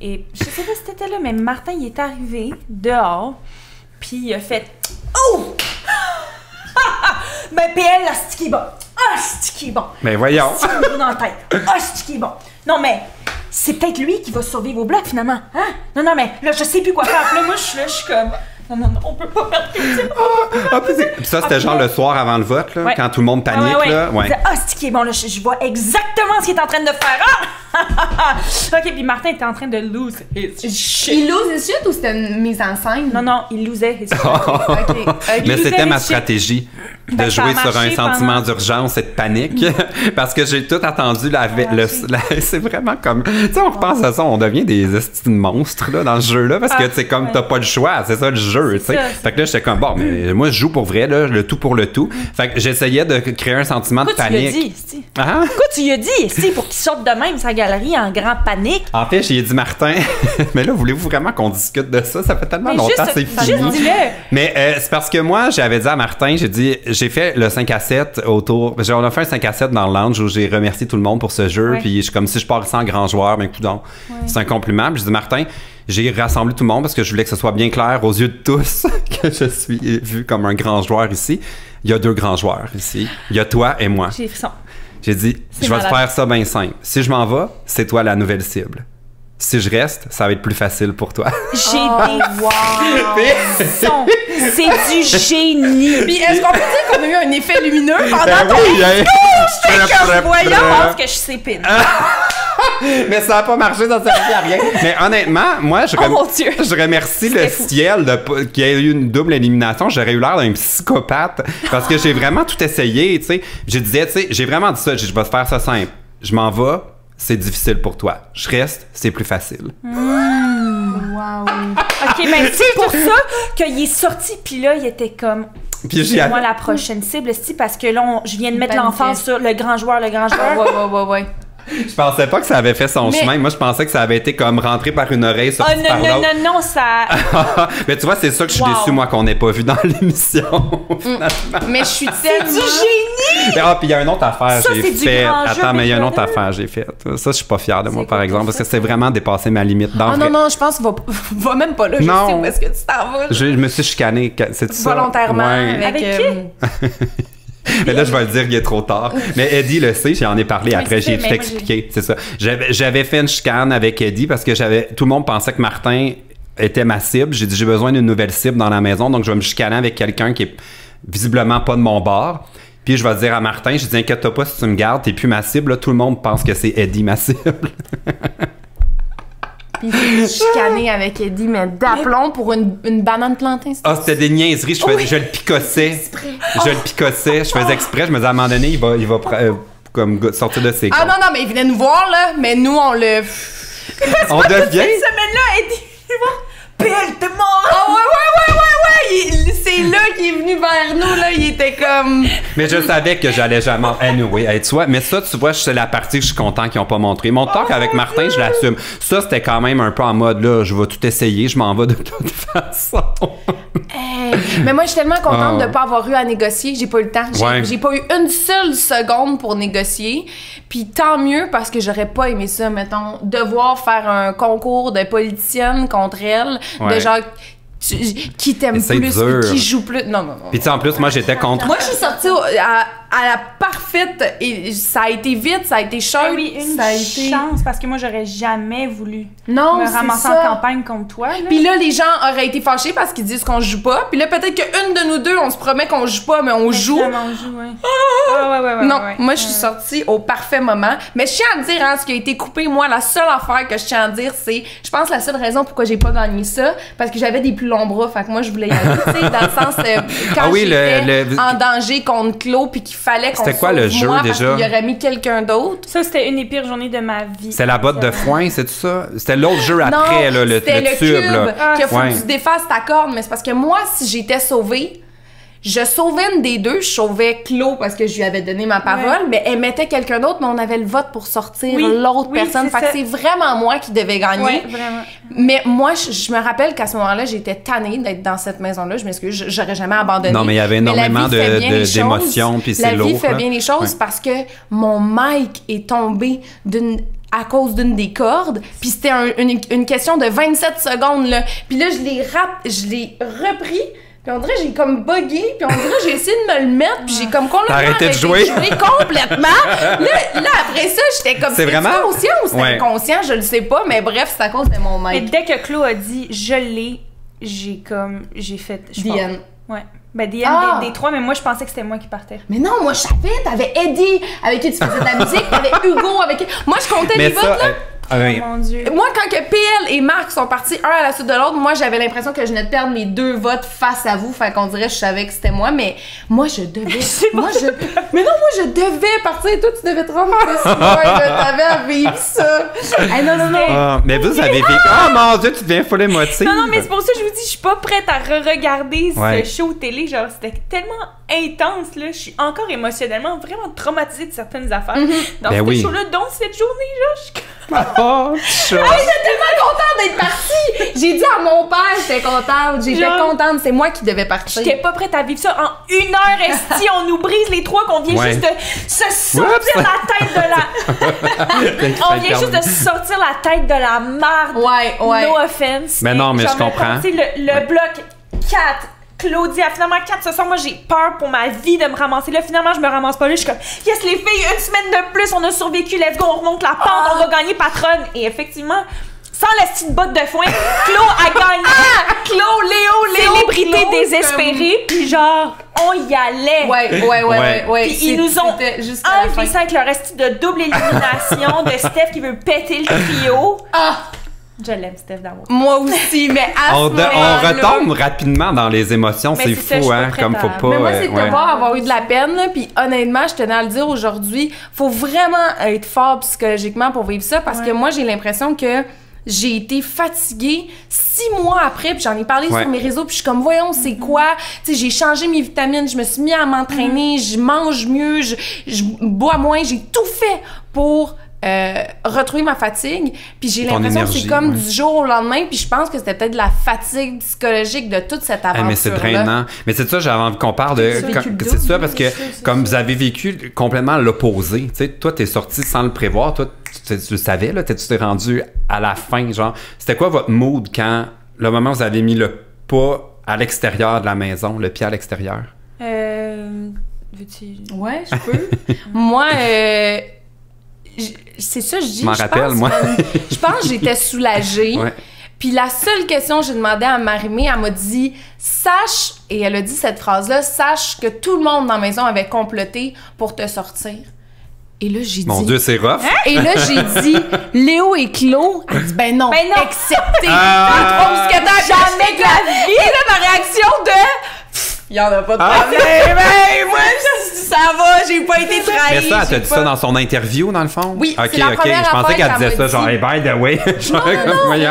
Et je sais pas si t'étais là, mais Martin, il est arrivé dehors, puis il a fait « Oh! Ben, PL, là, c'est qui est bon. Ah, c'est qui est bon.
Mais voyons.
C'est dans la tête. Ah, c'est qui est bon. Non, mais c'est peut-être lui qui va survivre au bloc, finalement. Hein? Non, mais là, je sais plus quoi faire. Puis là, moi, je suis comme... Non, on peut pas perdre
Puis ça, c'était genre le soir avant le vote, là, quand tout le monde panique. Là.
Ouais. Ah, c'est qui est bon, là, je vois exactement ce qu'il est en train de faire. OK, puis Martin était en train de lose his shit.
Il lose his shit ou c'était une mise en scène?
Non, il losait his shit.
Mais c'était ma stratégie de jouer sur un sentiment d'urgence et de panique parce que j'ai tout attendu c'est vraiment comme... Tu sais, on repense à ça, on devient des estis de monstres là, dans ce jeu-là parce que c'est comme t'as pas le choix, c'est ça le jeu, tu sais. Fait que là, j'étais comme, bon, mais moi, je joue pour vrai, là, le tout pour le tout. Fait que j'essayais de créer un sentiment de panique.
Pourquoi tu lui as dit, pour qu'il sorte de même sa galerie en grand panique?
En fait, j'ai dit, Martin, mais là, voulez-vous vraiment qu'on discute de ça? Ça fait tellement longtemps, c'est fini.
Juste dis-le.
Mais c'est parce que moi, j'avais dit à Martin, j'ai fait le 5 à 7 autour. On a fait un 5 à 7 dans le lounge où j'ai remercié tout le monde pour ce jeu. Puis je suis comme si je pars sans grand joueur, mais coudonc. C'est un compliment. Puis je dis, Martin, j'ai rassemblé tout le monde parce que je voulais que ce soit bien clair aux yeux de tous que je suis vu comme un grand joueur ici. Il y a 2 grands joueurs ici. Il y a toi et moi.
J'ai frisson.
J'ai dit, je vais te faire ça bien simple. Si je m'en vais, c'est toi la nouvelle cible. Si je reste, ça va être plus facile pour toi.
J'ai des frissons. C'est du génie.
Puis est-ce qu'on peut dire qu'on a eu un effet lumineux pendant ton
voyons, je pense que je s'épine.
Mais ça n'a pas marché, ça ne servait à rien. Mais honnêtement, moi, je remercie le ciel qu'il y ait eu une double élimination. J'aurais eu l'air d'un psychopathe parce que j'ai vraiment tout essayé, tu sais. Je disais, tu sais, j'ai vraiment dit ça, je vais te faire ça simple. Je m'en vais, c'est difficile pour toi. Je reste, c'est plus facile.
Wow.
OK, mais c'est pour ça qu'il est sorti, puis là, il était comme... C'est moi la prochaine cible, parce que là, je viens de mettre l'emphase sur le grand joueur.
Ouais.
Je pensais pas que ça avait fait son chemin. Moi, je pensais que ça avait été comme rentré par une oreille, sorti par l'autre.
Non, ça...
Mais tu vois, c'est ça que je suis déçue, moi, qu'on n'ait pas vu dans l'émission,
Mais je suis tellement...
C'est du génie!
Puis il y a une autre affaire
ça,
j'ai faite. Attends, mais il y a une autre affaire j'ai faite. Ça, je suis pas fière de moi, par exemple, parce que c'est vraiment dépassé ma limite.
Non, je pense qu'il va même pas là. Je sais où est-ce que tu t'en vas.
Je me suis chicanée, c'est ça?
Volontairement.
Avec qui?
Mais là, je vais le dire, il est trop tard. Mais Eddie le sait, j'en ai parlé après, j'ai tout expliqué. C'est ça. J'avais fait une chicane avec Eddie parce que tout le monde pensait que Martin était ma cible. J'ai dit, j'ai besoin d'une nouvelle cible dans la maison, donc je vais me chicaner avec quelqu'un qui est visiblement pas de mon bord. Puis je vais dire à Martin, je dis, inquiète-toi pas si tu me gardes, t'es plus ma cible. Là, tout le monde pense que c'est Eddie ma cible.
Puis il s'est chicané avec Eddie, mais d'aplomb pour une banane plantain.
C'était des niaiseries. Je le picossais. Je faisais exprès. Je me disais, à un moment donné, il va comme sortir de ses comptes.
Non, mais il venait nous voir, là. Mais nous, on le...
On devient...
Cette semaine-là, Eddie, il va... Pile, t'es mort!
Ouais! C'est là qu'il est venu vers nous, là. Il était comme...
Mais je savais que j'allais jamais... Anyway, être soi. Mais ça, tu vois, c'est la partie que je suis content qu'ils n'ont pas montré. Mon talk avec Martin, je l'assume. Ça, c'était quand même un peu en mode, là, je vais tout essayer, je m'en vais de toute façon.
Ouais. Mais moi, je suis tellement contente de pas avoir eu à négocier. J'ai pas eu le temps. J'ai pas eu une seule seconde pour négocier. Puis tant mieux parce que j'aurais pas aimé ça, mettons, devoir faire un concours de politicienne contre elle, de genre qui t'aime plus, qui joue plus. Non.
Puis tu sais, en plus, moi, j'étais contre.
Moi, je suis sortie à la parfaite et ça a été vite, ça a été chaud.
Oui, chance parce que moi, j'aurais jamais voulu
me
ramasser en campagne contre toi.
Puis là, les gens auraient été fâchés parce qu'ils disent qu'on joue pas. Puis là, peut-être qu'une de nous deux, on se promet qu'on joue pas, mais on joue.
On joue, ouais.
Non, moi, je suis sortie au parfait moment. Mais je tiens à dire, ce qui a été coupé, moi, la seule affaire que je tiens à dire, c'est, je pense, la seule raison pourquoi j'ai pas gagné ça, parce que j'avais des plus longs bras. Fait que moi, je voulais y aller, tu sais, dans le sens, quand j'étais en danger contre Claude, puis qu'il fallait qu'on
C'était quoi le jeu
moi,
déjà?
Parce qu'il aurait mis quelqu'un d'autre.
Ça, c'était une des pires journées de ma vie.
C'est la botte de foin, c'est tout ça? C'était l'autre jeu après, là, le tube. Là.
Qu'il faut que tu défasses ta corde. Mais c'est parce que moi, si j'étais sauvée, je sauvais une des deux. Je sauvais Claude parce que je lui avais donné ma parole, mais elle mettait quelqu'un d'autre, mais on avait le vote pour sortir l'autre personne. Fait que c'est vraiment moi qui devais gagner.
Oui, vraiment.
Mais moi, je me rappelle qu'à ce moment-là, j'étais tannée d'être dans cette maison-là. Je m'excuse, j'aurais jamais abandonné.
Non, mais il y avait énormément d'émotions, puis c'est lourd.
La vie fait bien les choses parce que mon mic est tombé à cause d'une des cordes, puis c'était une question de 27 secondes, là. Puis là, je l'ai repris, puis on dirait j'ai comme bugué, puis on dirait j'ai essayé de me le mettre, puis j'ai comme complètement
arrêté de jouer
complètement. Là, après ça, j'étais comme...
C'est vraiment...
conscient ou c'était inconscient? Je le sais pas, mais bref, c'est à cause de mon mic.
Mais dès que Claude a dit « je l'ai », j'ai fait...
Diane.
Ouais. Ben, Diane des trois, mais moi, je pensais que c'était moi qui partais.
Mais non, moi, je savais. T'avais Eddie, avec qui tu faisais de la musique. T'avais Hugo, avec qui... Moi, je comptais les votes, là.
Oh mon Dieu.
Moi, quand que PL et Marc sont partis un à la suite de l'autre, moi, j'avais l'impression que je venais de perdre mes 2 votes face à vous. Fait qu'on dirait que je savais que c'était moi, mais moi, je devais... Mais non, moi, je devais partir. Toi, tu devais te rendre t'avais à vivre ça. Hey, non.
Mais vous avez vécu... Oh mon Dieu, tu deviens full émotive.
Non, mais c'est pour ça que je vous dis, je suis pas prête à re-regarder ce show télé. Genre, c'était tellement intense, là. Je suis encore émotionnellement vraiment traumatisée de certaines affaires. Dans ce show-là, dont cette journée, genre, je suis...
J'étais tellement contente d'être partie. J'ai dit à mon père, j'étais contente. J'étais contente. C'est moi qui devais partir.
J'étais pas prête à vivre ça en 1 heure. Esti, on nous brise les trois, qu'on vient juste de se sortir la tête de la... on vient juste de se sortir la tête de la marde.
Ouais.
No offense.
Mais non, mais je comprends.
Le bloc 4... Claudia, finalement 4 ce soir, moi j'ai peur pour ma vie de me ramasser là. Finalement, je me ramasse pas là. Je suis comme, yes, les filles, 1 semaine de plus, on a survécu, let's go, on remonte la pente, on va gagner patronne. Et effectivement, sans la petite botte de foin, Claude a gagné. Léo, célébrité désespérée, puis genre, on y allait.
Ouais.
Puis ils nous ont enlevé ça avec leur reste de double élimination de Steph qui veut péter le trio. Je l'aime, Steph, d'amour.
Moi aussi, mais
on retombe rapidement dans les émotions, c'est fou, hein, comme faut pas...
Mais moi, c'est de pas avoir eu de la peine, là, puis honnêtement, je tenais à le dire aujourd'hui, faut vraiment être fort psychologiquement pour vivre ça, parce que moi, j'ai l'impression que j'ai été fatiguée 6 mois après, puis j'en ai parlé sur mes réseaux, puis je suis comme, voyons, c'est quoi? Tu sais, j'ai changé mes vitamines, je me suis mis à m'entraîner, je mange mieux, je bois moins, j'ai tout fait pour... retrouver ma fatigue, puis j'ai l'impression que c'est comme du jour au lendemain, puis je pense que c'était peut-être de la fatigue psychologique de toute cette aventure-là.
Mais c'est drainant. Mais c'est ça, j'avais envie qu'on parle de... C'est ça, parce que comme vous avez vécu complètement l'opposé, tu sais, toi, t'es sorti sans le prévoir, toi, tu le savais, là, tu t'es rendu à la fin, genre, c'était quoi votre mood quand, le moment où vous avez mis le pas à l'extérieur de la maison, le pied à l'extérieur?
Veux-tu...
Ouais, je peux. Moi, c'est ça, je dis.
Je m'en rappelle, moi.
Je pense que j'étais soulagée. Puis la seule question que j'ai demandé à Marie-Mé, elle m'a dit « Sache », et elle a dit cette phrase-là, « Sache que tout le monde dans la maison avait comploté pour te sortir. » Et là, j'ai dit...
Mon Dieu, c'est rough.
Et là, j'ai dit « Léo et Claude. » Elle dit « Ben non, excepté les 3 mousquetaires. » Jamais de la vie. Et là, ma réaction de... Il y en a pas de problème. Moi, ça va, j'ai pas été trahie.
Mais ça, t'as dit ça dans son interview, dans le fond?
Oui, c'est la première
Je pensais qu'elle disait ça,
dit.
genre, hey, by the way.
Non,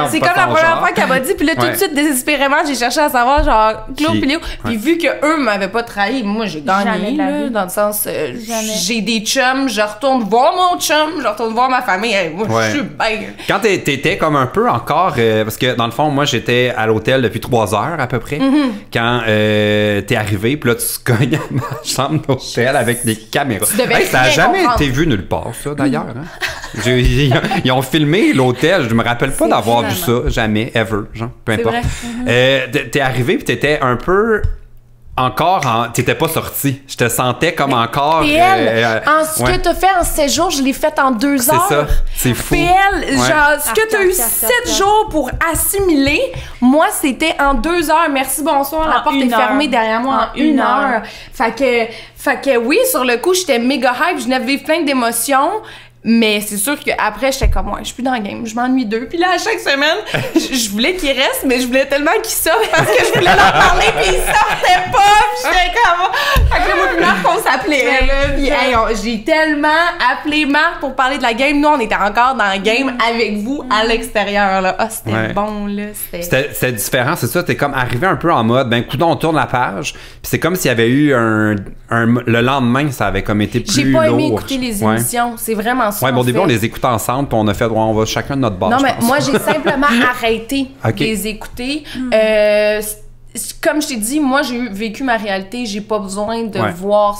c'est comme la première fois qu'elle m'a dit. Puis là, tout de suite, désespérément, j'ai cherché à savoir, genre, Claude Léo. Puis vu qu'eux m'avaient pas trahi, moi, j'ai gagné, là, dans le sens, j'ai des chums, je retourne voir mon chum, je retourne voir ma famille. Hey, moi, je suis bien.
Quand t'étais comme un peu encore, parce que dans le fond, moi, j'étais à l'hôtel depuis 3 heures à peu près, quand t'es arrivé, puis là, tu te cognes à ma chambre d'hôtel avec des caméras. Ça a jamais été vu nulle part, ça, d'ailleurs. Hein? Ils ont filmé l'hôtel, je me rappelle pas d'avoir vu ça, jamais, ever, genre, peu importe. T'es arrivé, puis t'étais un peu... T'étais pas sorti. Je te sentais comme encore...
PL, ce que t'as fait en 7 jours, je l'ai fait en 2 heures.
C'est ça, c'est fou.
PL, genre, ce que t'as eu 7 jours pour assimiler, moi, c'était en 2 heures. Merci, bonsoir, la porte est fermée derrière moi en 1 heure. Fait que oui, sur le coup, j'étais méga hype, je venais de vivre plein d'émotions. Mais c'est sûr qu'après, j'étais comme, je suis plus dans le game, je m'ennuie d'eux. Puis là, à chaque semaine, je voulais qu'ils restent, mais je voulais tellement qu'ils sortent parce que je voulais leur parler, puis ils sortaient pas. Puis j'étais comme, fait que là, moi, puis Marc, on s'appelait. Puis j'ai tellement appelé Marc pour parler de la game. Nous, on était encore dans le game avec vous à l'extérieur, là. C'était bon, là.
C'était différent, c'est ça. T'es comme arrivé un peu en mode, coudonc, on tourne la page. Puis c'est comme s'il y avait eu le lendemain, ça avait comme été plus lourd.
J'ai pas aimé écouter les émissions. C'est vraiment
au début, on les écoutait ensemble, puis on a fait, on va chacun de notre bord.
Non, mais moi, j'ai simplement arrêté de les écouter. Comme je t'ai dit, moi, j'ai vécu ma réalité. J'ai pas besoin de voir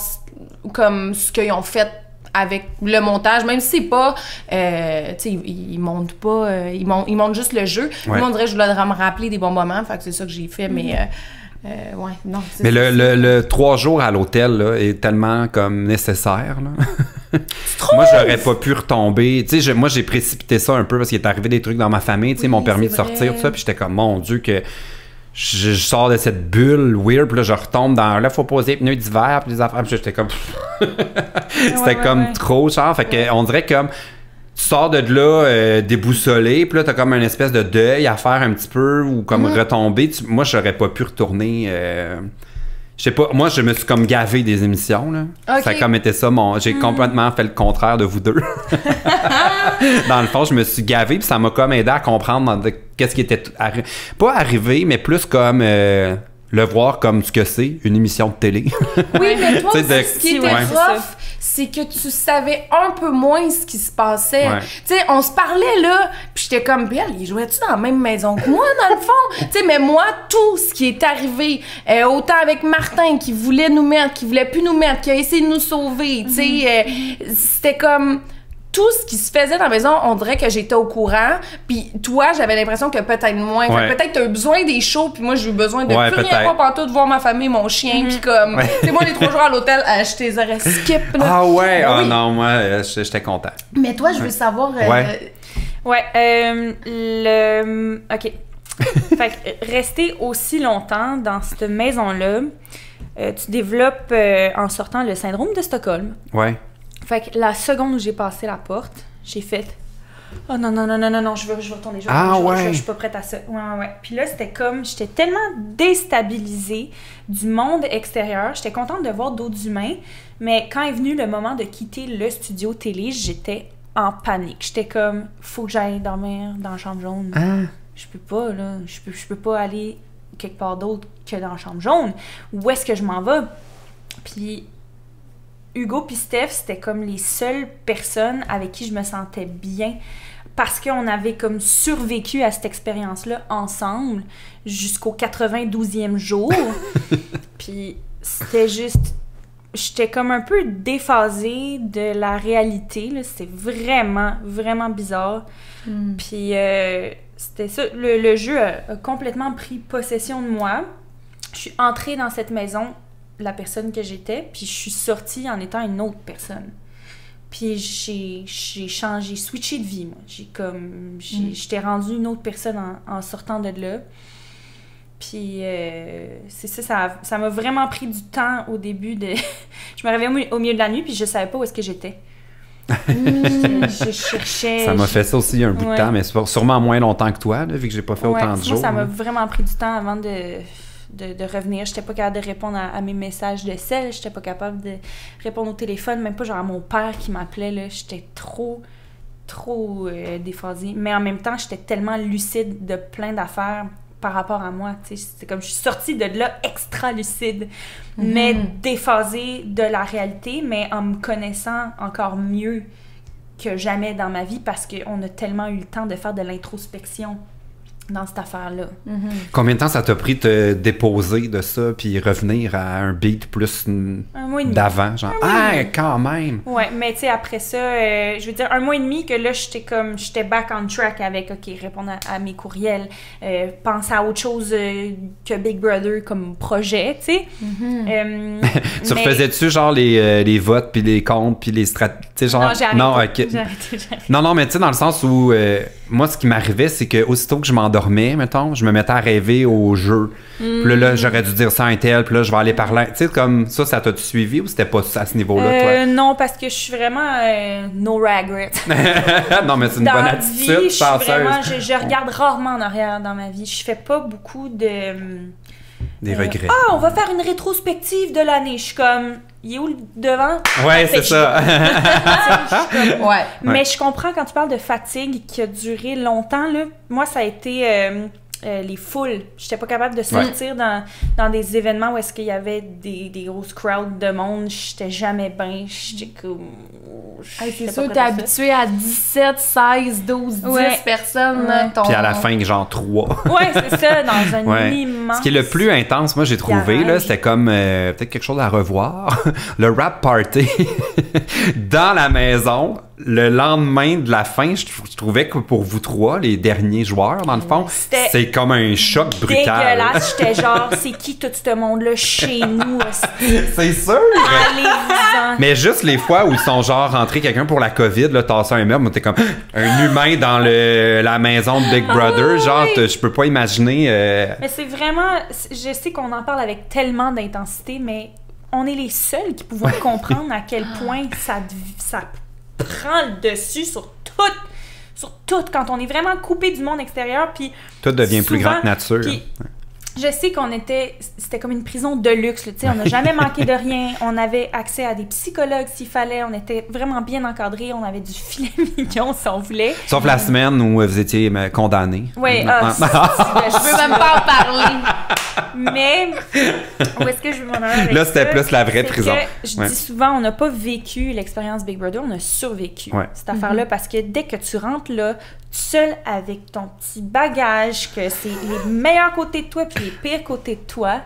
comme ce qu'ils ont fait avec le montage, même si c'est pas... tu sais, ils montent pas... ils montent juste le jeu. Moi, on dirait que je voulais me rappeler des bons moments. Fait que c'est ça que j'ai fait, mais... non.
Mais le 3 jours à l'hôtel là, est tellement comme nécessaire. Là. Moi, j'aurais pas pu retomber. Tu sais, moi, j'ai précipité ça un peu parce qu'il est arrivé des trucs dans ma famille. Tu sais, mon permis de sortir, tout ça. Puis j'étais comme, mon Dieu, que je sors de cette bulle weird. Puis là, je retombe dans. Là, faut poser les pneus d'hiver. Puis les affaires. Puis j'étais comme. C'était comme trop, genre. Fait que on dirait comme. Tu sors de là déboussolé, puis là, t'as comme une espèce de deuil à faire un petit peu, ou comme retomber. Moi, j'aurais pas pu retourner... Je sais pas, moi, je me suis comme gavé des émissions, là. Okay. Ça a comme été ça, j'ai complètement fait le contraire de vous deux. Dans le fond, je me suis gavé, puis ça m'a comme aidé à comprendre qu'est-ce qui était... pas arrivé, mais plus comme... le voir comme ce que c'est, une émission de télé.
Oui, mais toi, ce qui était rough, c'est que tu savais un peu moins ce qui se passait. Tu sais, on se parlait là, puis j'étais comme, Belle, il jouait-tu dans la même maison que moi, dans le fond? Tu sais, mais moi, tout ce qui est arrivé, autant avec Martin, qui voulait nous mettre, qui voulait plus nous mettre, qui a essayé de nous sauver, tu sais, c'était comme... Tout ce qui se faisait dans la maison, on dirait que j'étais au courant. Puis toi, j'avais l'impression que peut-être moins. Peut-être t'as eu besoin des shows, puis moi, j'ai eu besoin de plus rien voir pantoute, de voir ma famille, mon chien, puis comme... Tu sais, moi, les 3 jours à l'hôtel, je t'es aurais skip, là.
Ah ouais? Ah non, moi, j'étais content.
Mais toi, je veux savoir...
OK. Fait que rester aussi longtemps dans cette maison-là, tu développes, en sortant, le syndrome de Stockholm.
Ouais.
Fait que la seconde où j'ai passé la porte, j'ai fait « Oh non, je veux retourner. Je suis pas prête à ça. » Ouais. Puis là, c'était comme... J'étais tellement déstabilisée du monde extérieur. J'étais contente de voir d'autres humains. Mais quand est venu le moment de quitter le studio télé, j'étais en panique. J'étais comme « Faut que j'aille dormir dans la chambre jaune. » Je peux pas, là. Je peux pas aller quelque part d'autre que dans la chambre jaune. Où est-ce que je m'en vais? Puis... Hugo puis Steph, c'était comme les seules personnes avec qui je me sentais bien parce qu'on avait comme survécu à cette expérience-là ensemble jusqu'au 92e jour. Puis c'était juste... J'étais comme un peu déphasée de la réalité. C'était vraiment, vraiment bizarre. Puis c'était ça. Le jeu a complètement pris possession de moi. Je suis entrée dans cette maison... la personne que j'étais, puis je suis sortie en étant une autre personne. Puis j'ai changé, switché de vie, moi. J'étais rendue une autre personne en sortant de là. Puis c'est ça m'a vraiment pris du temps au début de... Je me réveillais au milieu de la nuit, puis je savais pas où est-ce que j'étais. Je cherchais...
Ça m'a fait ça aussi un bout de temps, mais sûrement moins longtemps que toi, là, vu que j'ai pas fait autant de jours.
Ça m'a vraiment pris du temps avant de revenir. J'étais pas capable de répondre à mes messages de sel. J'étais pas capable de répondre au téléphone. Même pas genre à mon père qui m'appelait, là. J'étais trop déphasée. Mais en même temps, j'étais tellement lucide de plein d'affaires par rapport à moi. C'est comme je suis sortie de là extra lucide, mais déphasée de la réalité, mais en me connaissant encore mieux que jamais dans ma vie parce qu'on a tellement eu le temps de faire de l'introspection dans cette affaire-là.
Combien de temps ça t'a pris de te déposer de ça puis revenir à un beat plus d'avant? Genre, quand même!
Ouais, mais tu sais, après ça, je veux dire, 1 mois et demi que là, j'étais back on track avec, OK, répondre à mes courriels, penser à autre chose que Big Brother comme projet, tu sais.
Tu refaisais-tu genre les votes puis les comptes puis les stratégies? Genre...
Non, j'ai arrêté.
Non, mais tu sais, dans le sens où, moi, ce qui m'arrivait, c'est que aussitôt que je m'endormais, mettons, je me mettais à rêver au jeu. Puis là, j'aurais dû dire ça à un tel, puis là, je vais aller parler. Tu sais, comme ça t'a-tu suivi ou c'était pas à ce niveau-là, toi?
Non, parce que je suis vraiment no regret.
Non, mais c'est une bonne attitude,
je regarde rarement en arrière dans ma vie. Je fais pas beaucoup de...
Des regrets.
On va faire une rétrospective de l'année. Je suis comme... Il est où le devant?
Ouais, c'est ça.
Ouais. Mais je comprends quand tu parles de fatigue qui a duré longtemps, là. Moi, ça a été les foules. J'étais pas capable de sortir dans des événements où est-ce qu'il y avait des grosses crowds de monde. J'étais jamais bien. J'étais comme...
c'est sûr, t'es habitué à 17, 16, 12, 10 personnes.
Puis à la fin, genre 3.
Ouais, c'est ça, dans un immense...
Ce qui est le plus intense, moi, j'ai trouvé, là, c'était comme peut-être quelque chose à revoir. Le rap party dans la maison. Le lendemain de la fin, je trouvais que pour vous trois, les derniers joueurs, dans le fond, c'est comme un choc brutal.
Dégueulasse. J'étais genre, c'est qui tout ce monde-là chez nous?
C'est sûr!
Allez-vous-en!
Mais juste les fois où ils sont genre rentrés quelqu'un pour la COVID, là, tassé un meuble, t'es comme un humain dans la maison de Big Brother. Genre, je peux pas imaginer...
Mais c'est vraiment... Je sais qu'on en parle avec tellement d'intensité, mais on est les seuls qui pouvons comprendre à quel point ça prend le dessus sur tout quand on est vraiment coupé du monde extérieur, puis
tout devient plus grand que nature.
Puis, je sais c'était comme une prison de luxe, tu sais, on n'a jamais manqué de rien, on avait accès à des psychologues s'il fallait, on était vraiment bien encadrés, on avait du filet mignon si on voulait.
Sauf la semaine où vous étiez condamné.
Oui, je veux même pas en parler. Mais où est-ce que je veux m'en aller avec
là, c'était plus la vraie prison.
Je dis souvent, on n'a pas vécu l'expérience Big Brother, on a survécu cette affaire-là, parce que dès que tu rentres là, seul avec ton petit bagage, que c'est les meilleurs côtés de toi puis les pires côtés de toi,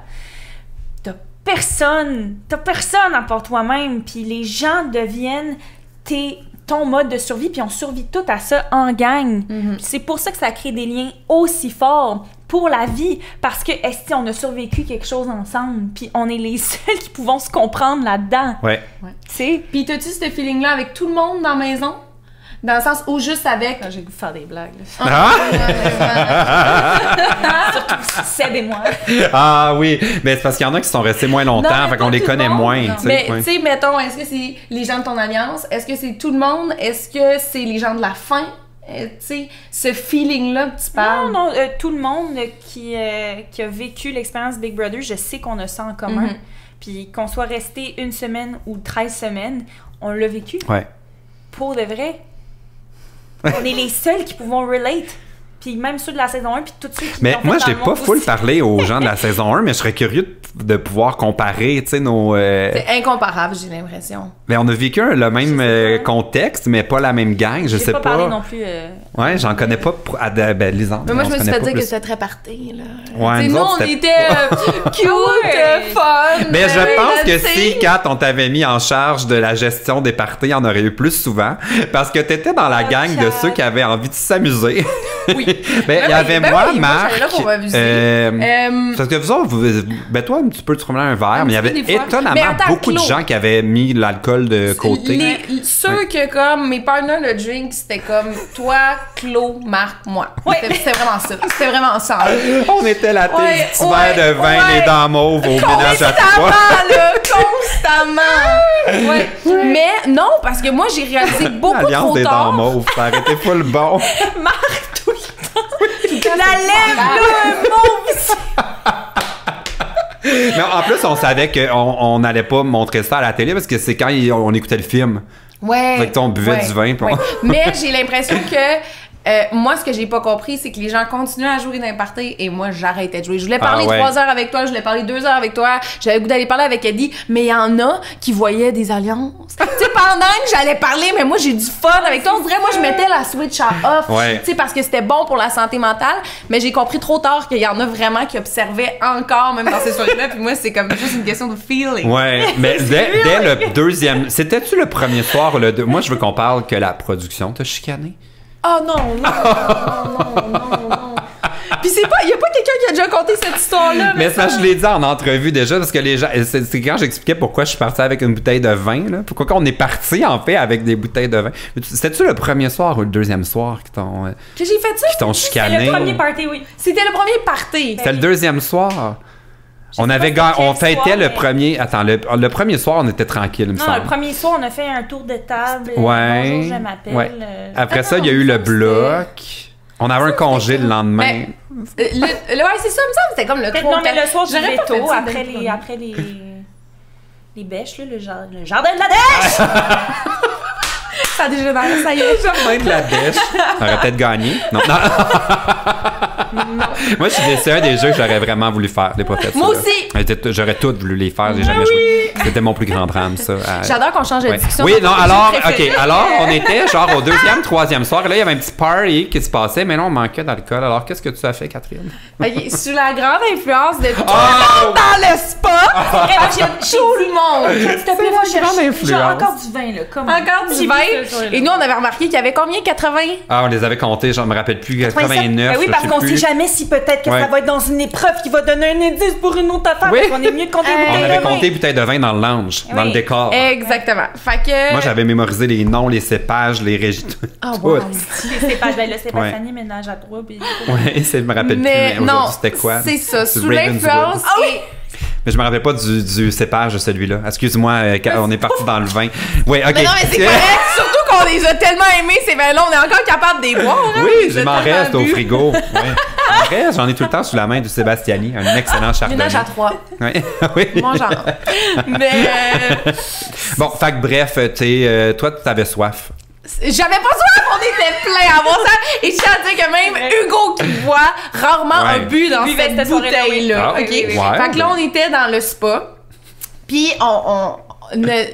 t'as personne à part toi-même, puis les gens deviennent ton mode de survie, puis on survit tout à ça en gang. C'est pour ça que ça crée des liens aussi forts pour la vie, parce que est-ce qu'on a survécu quelque chose ensemble, puis on est les seuls qui pouvons se comprendre là-dedans.
Ouais.
Tu sais.
Puis t'as-tu ce feeling-là avec tout le monde dans la maison? Dans le sens où juste avec...
J'ai le goût de faire des blagues.
Surtout
Seb et moi.
Ah oui, mais c'est parce qu'il y en a qui sont restés moins longtemps, fait qu'on les connaît moins.
Mais tu sais, mettons, est-ce que c'est les gens de ton alliance? Est-ce que c'est tout le monde? Est-ce que c'est les gens de la fin? Tu sais, ce feeling-là que tu parles.
Non, tout le monde qui a vécu l'expérience Big Brother, je sais qu'on a ça en commun. Puis qu'on soit resté 1 semaine ou 13 semaines, on l'a vécu.
Ouais.
Pour de vrai. On est les seuls qui pouvons relate. Puis même ceux de la saison 1, puis tous ceux qui
mais moi, j'ai pas full
aussi.
Parlé aux gens de la saison 1, mais je serais curieux de pouvoir comparer, tu sais, nos...
C'est incomparable, j'ai l'impression.
Mais on a vécu le même contexte, mais pas la même gang, je sais pas.
J'ai pas parlé non plus...
Ouais, j'en connais pas... Lisande.
Mais moi, je me suis fait dire que c'était très party, là.
Ouais,
nous, on était cute, fun.
Mais je pense que si, Kat, on t'avait mis en charge de la gestion des parties, il y en aurait eu plus souvent, parce que t'étais dans la gang de ceux qui avaient envie de s'amuser.
Oui.
Ben, il y avait moi, Marc.
Là pour m'amuser.
Parce que vous autres, ben toi, tu peux te promener un verre, mais il y avait étonnamment beaucoup de gens qui avaient mis l'alcool de côté.
Ceux que, comme, mes partners de drink, c'était comme toi, Claude, Marc, moi. C'était vraiment ça. C'était vraiment ça.
On était la petit verre de vin, les dents mauves au ménage à trois.
Constamment! Ouais. Mais non, parce que moi, j'ai réalisé beaucoup
L'alliance
trop
des
tard.
dents mauves, ça arrêtait pas le bon.
Marc, tout le temps! La lèvre, là, un mauve!
Mais en plus, on savait qu'on n'allait pas montrer ça à la télé parce que c'est quand on écoutait le film.
Ouais.
Fait que on buvait du vin.
Mais j'ai l'impression que moi, ce que j'ai pas compris, c'est que les gens continuaient à jouer dans les parties et moi, j'arrêtais de jouer. Je voulais parler 3 heures avec toi, je voulais parler 2 heures avec toi, j'avais le goût d'aller parler avec Eddie, mais il y en a qui voyaient des alliances. Tu sais, pendant que j'allais parler, mais moi, j'ai du fun avec toi. On dirait, moi, je mettais la switch à off, tu sais, parce que c'était bon pour la santé mentale, mais j'ai compris trop tard qu'il y en a vraiment qui observaient encore, même dans ces soirées-là, puis moi, c'est comme juste une question de feeling.
Ouais, mais dès le deuxième... C'était-tu le premier soir ou le deux? Moi, je veux qu'on parle que la production t'a chicané.
Oh non. Puis il y a pas quelqu'un qui a déjà conté cette histoire-là.
Mais ça, je l'ai dit en entrevue déjà, parce que les gens, c'est quand j'expliquais pourquoi je suis parti avec une bouteille de vin, là. Pourquoi on est parti, en fait, avec des bouteilles de vin. C'était-tu le premier soir ou le deuxième soir que
j'ai fait ça?
Qui t'ont chicané?
C'était le premier party, oui.
C'était le premier party.
C'était le deuxième soir. On fêtait le premier... Attends, le premier soir, on était tranquille, il me semble.
Non, le premier soir, on a fait un tour de table.
Ouais.
Bonjour, je m'appelle.
Ouais. Après ça, il y a eu le bloc. On avait un congé le lendemain.
Ouais, c'est ça, il me semble, c'était comme le 3.
Non, mais le soir, j'aurais tôt, après les bêches, là, le jardin de la dèche!
Ça a dégénéré, ça y est.
Le jardin de la dèche. On aurait peut-être gagné. Non. Moi, c'est un des jeux que j'aurais vraiment voulu faire, les prophètes.
Moi aussi!
J'aurais toutes voulu les faire, j'ai jamais joué. C'était mon plus grand drame, ça.
J'adore qu'on change de discussion.
Oui, non, alors, on était genre au 2e, 3e soir, et là, il y avait un petit party qui se passait, mais là, on manquait d'alcool. Alors, qu'est-ce que tu as fait, Catherine?
Sous la grande influence de tout le monde dans le spa! Tout le monde!
S'il te plaît,
c'est la grande influence.
Encore du vin, là.
Encore du vin. Et nous, on avait remarqué qu'il y avait combien? 80?
Ah, on les avait comptés, je me rappelle plus, 89.
Ben oui, parce qu'on sait jamais si peut-être que ça va être dans une épreuve qui va donner un indice pour une autre affaire.
Oui.
On est mieux de compter bouteilles de vin.
On avait compté bouteilles de vin dans le lounge, dans le décor.
Exactement. Fait que...
Moi, j'avais mémorisé les noms, les cépages, les régions.
Ah, wow. Les cépages, le cépage Fanny ménage à 3.
Oui, je me rappelle plus, mais aujourd'hui, c'était quoi?
C'est ça, sous l'influence.
Ah oui!
Mais je me rappelle pas du cépage de celui-là. Excuse-moi, on est parti dans le vin. Oui, OK.
Mais non, mais c'est correct. Surtout qu'on les a tellement aimés, ces vins-là. On est encore capable de les boire.
Oui, je m'en reste au frigo. Ouais. J'en ai tout le temps sous la main du Sébastiani, un excellent chardonnay.
Ménage à 3.
Ouais. Oui.
Mon genre. Mais...
Bon, fait que bref, toi, tu avais soif.
J'avais pas soif, on était plein à voir ça. Et je tiens à dire que même Hugo qui boit rarement a bu dans cette bouteille-là.
Ah,
OK?
Ouais.
Fait que là, on était dans le spa. Puis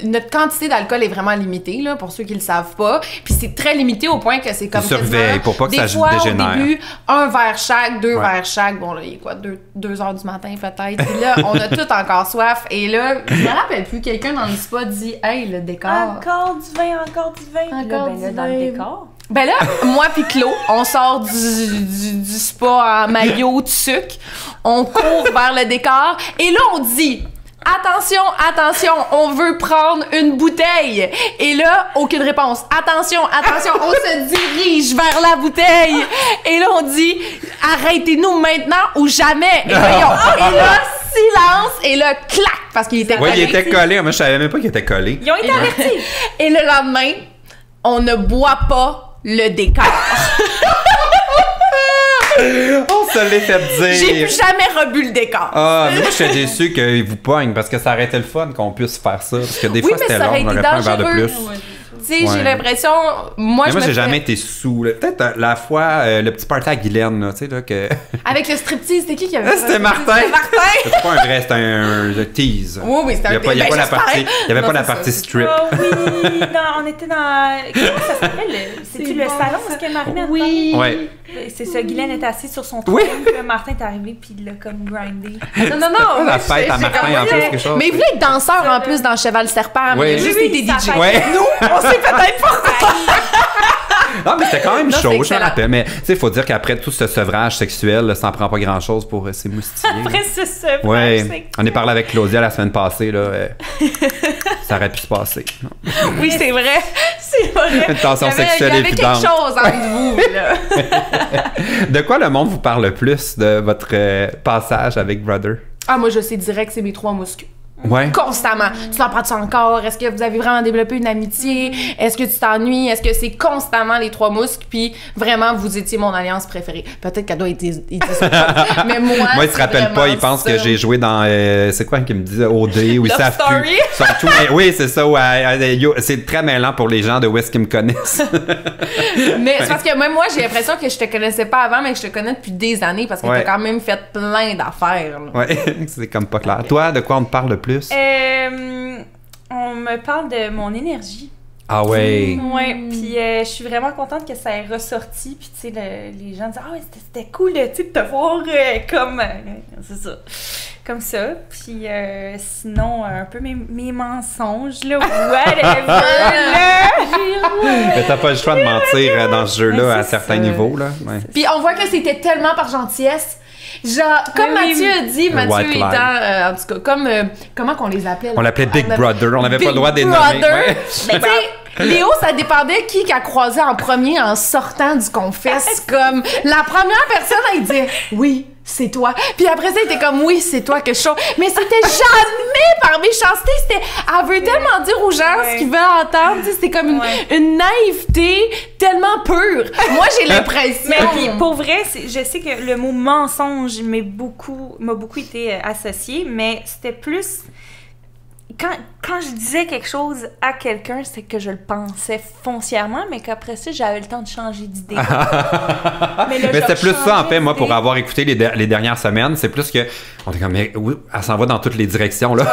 notre quantité d'alcool est vraiment limitée, là, pour ceux qui le savent pas. Puis c'est très limité au point que c'est comme
surveille pour pas que ça dégénère.
Au début, 1 verre chaque, 2 verres chaque. Bon, là, il est quoi, 2 heures du matin peut-être. Puis là, on a tout encore soif. Et là, je me rappelle plus, quelqu'un dans le spa dit « Hey, le décor! »
Encore du vin. Encore du vin. Dans le décor.
Ben là, moi pis Claude, on sort du spa en maillot de sucre. On court vers le décor. Et là, on dit... Attention, on veut prendre une bouteille. Et là, aucune réponse. Attention, on se dirige vers la bouteille. Et là, on dit, arrêtez-nous maintenant ou jamais. Et là, silence. Et là, clac, parce qu'il était collé.
Oui, il était collé. Moi, je savais même pas qu'il était collé.
Ils ont été avertis.
Et le lendemain, on ne boit pas le décor.
On se l'est fait dire.
J'ai plus jamais rebu le décor.
Ah, mais moi, je suis déçu qu'ils vous pognent parce que ça aurait été le fun qu'on puisse faire ça. Parce que des fois, c'était long, on aurait pris un verre de plus.
Tu sais, j'ai l'impression... Moi,
j'ai jamais été sous. Peut-être la fois, le petit party à Guylaine, là, tu sais, là, que...
Avec le striptease, c'était qui avait fait ça?
C'était Martin! C'était pas un vrai, c'était un tease.
Oui, c'était un
tease. Il n'y avait pas la partie strip.
Oh oui, on était dans... Comment ça s'appelle? C'est-tu le salon? Est-ce que Marine a
Oui.
Ouais.
C'est ça, Guylaine était assise sur son trône, puis Martin est arrivé, puis il l'a comme grindé.
Non.
La fête à Martin, en plus, quelque chose.
Mais il voulait être danseur, en plus, dans Cheval Serpent. Mais il a juste été DJ.
Nous,
on s'est peut-être pas...
Non, mais c'était quand même chaud, je me rappelle. Mais tu sais, il faut dire qu'après tout ce sevrage sexuel, là, ça n'en prend pas grand-chose pour s'émoustiller.
Après ce sevrage sexuel.
On est parlé avec Claudia la semaine passée, là. Ça aurait pu se passer.
Oui, c'est vrai. C'est vrai.
Une tension sexuelle évidente.
Il y avait quelque chose entre vous, là.
De quoi le monde vous parle le plus de votre passage avec Brother?
Ah, moi, je sais direct, c'est mes 3 muscles. Constamment. Tu t'en prends-tu encore? Est-ce que vous avez vraiment développé une amitié? Est-ce que tu t'ennuies? Est-ce que c'est constamment les trois muscles? Puis vraiment, vous étiez mon alliance préférée. Peut-être qu'elle doit être mais moi,
il se rappelle pas. Il pense que j'ai joué dans... c'est quoi qu'il me dit? OD, où ils savent plus. Surtout, oui, c'est ça. C'est très mêlant pour les gens de où est-ce qu'ils me connaissent.
Mais c'est parce que même moi, j'ai l'impression que je te connaissais pas avant, mais que je te connais depuis des années parce que t'as quand même fait plein d'affaires.
Ouais, c'est comme pas clair. Toi, de quoi on te parle le plus?
On me parle de mon énergie.
Ah ouais.
Ouais, puis je suis vraiment contente que ça ait ressorti, puis tu sais, les gens disent « Ah ouais, c'était cool, tu sais, de te voir comme... c'est ça. Comme ça. Puis sinon, un peu mes mensonges, là, whatever,
Mais t'as pas le choix de mentir dans ce jeu-là à certains niveaux, là. Ouais.
Puis on voit que c'était tellement par gentillesse. Genre, comme Mathieu a dit, Mathieu étant, en tout cas, comme, comment qu'on les appelait?
On l'appelait Big Brother, on n'avait pas le droit de les nommer.
Ouais. Mais tu sais, Léo, ça dépendait qui a croisé en premier en sortant du confesse. Comme, la première personne, elle disait « Oui, c'est toi ». Puis après ça, il était comme « Oui, c'est toi que je chante ». Mais c'était jamais par méchanceté. Elle veut tellement dire aux gens ce qu'ils veulent entendre. C'était comme une naïveté tellement pure. Moi, j'ai l'impression.
Mais puis, pour vrai, je sais que le mot mensonge m'a beaucoup été associé, mais c'était plus... Quand je disais quelque chose à quelqu'un, c'était que je le pensais foncièrement, mais qu'après ça, j'avais le temps de changer d'idée.
mais c'est plus ça, en fait, moi, pour avoir écouté les dernières semaines, c'est plus que... On est comme, mais oui, elle s'en va dans toutes les directions, là.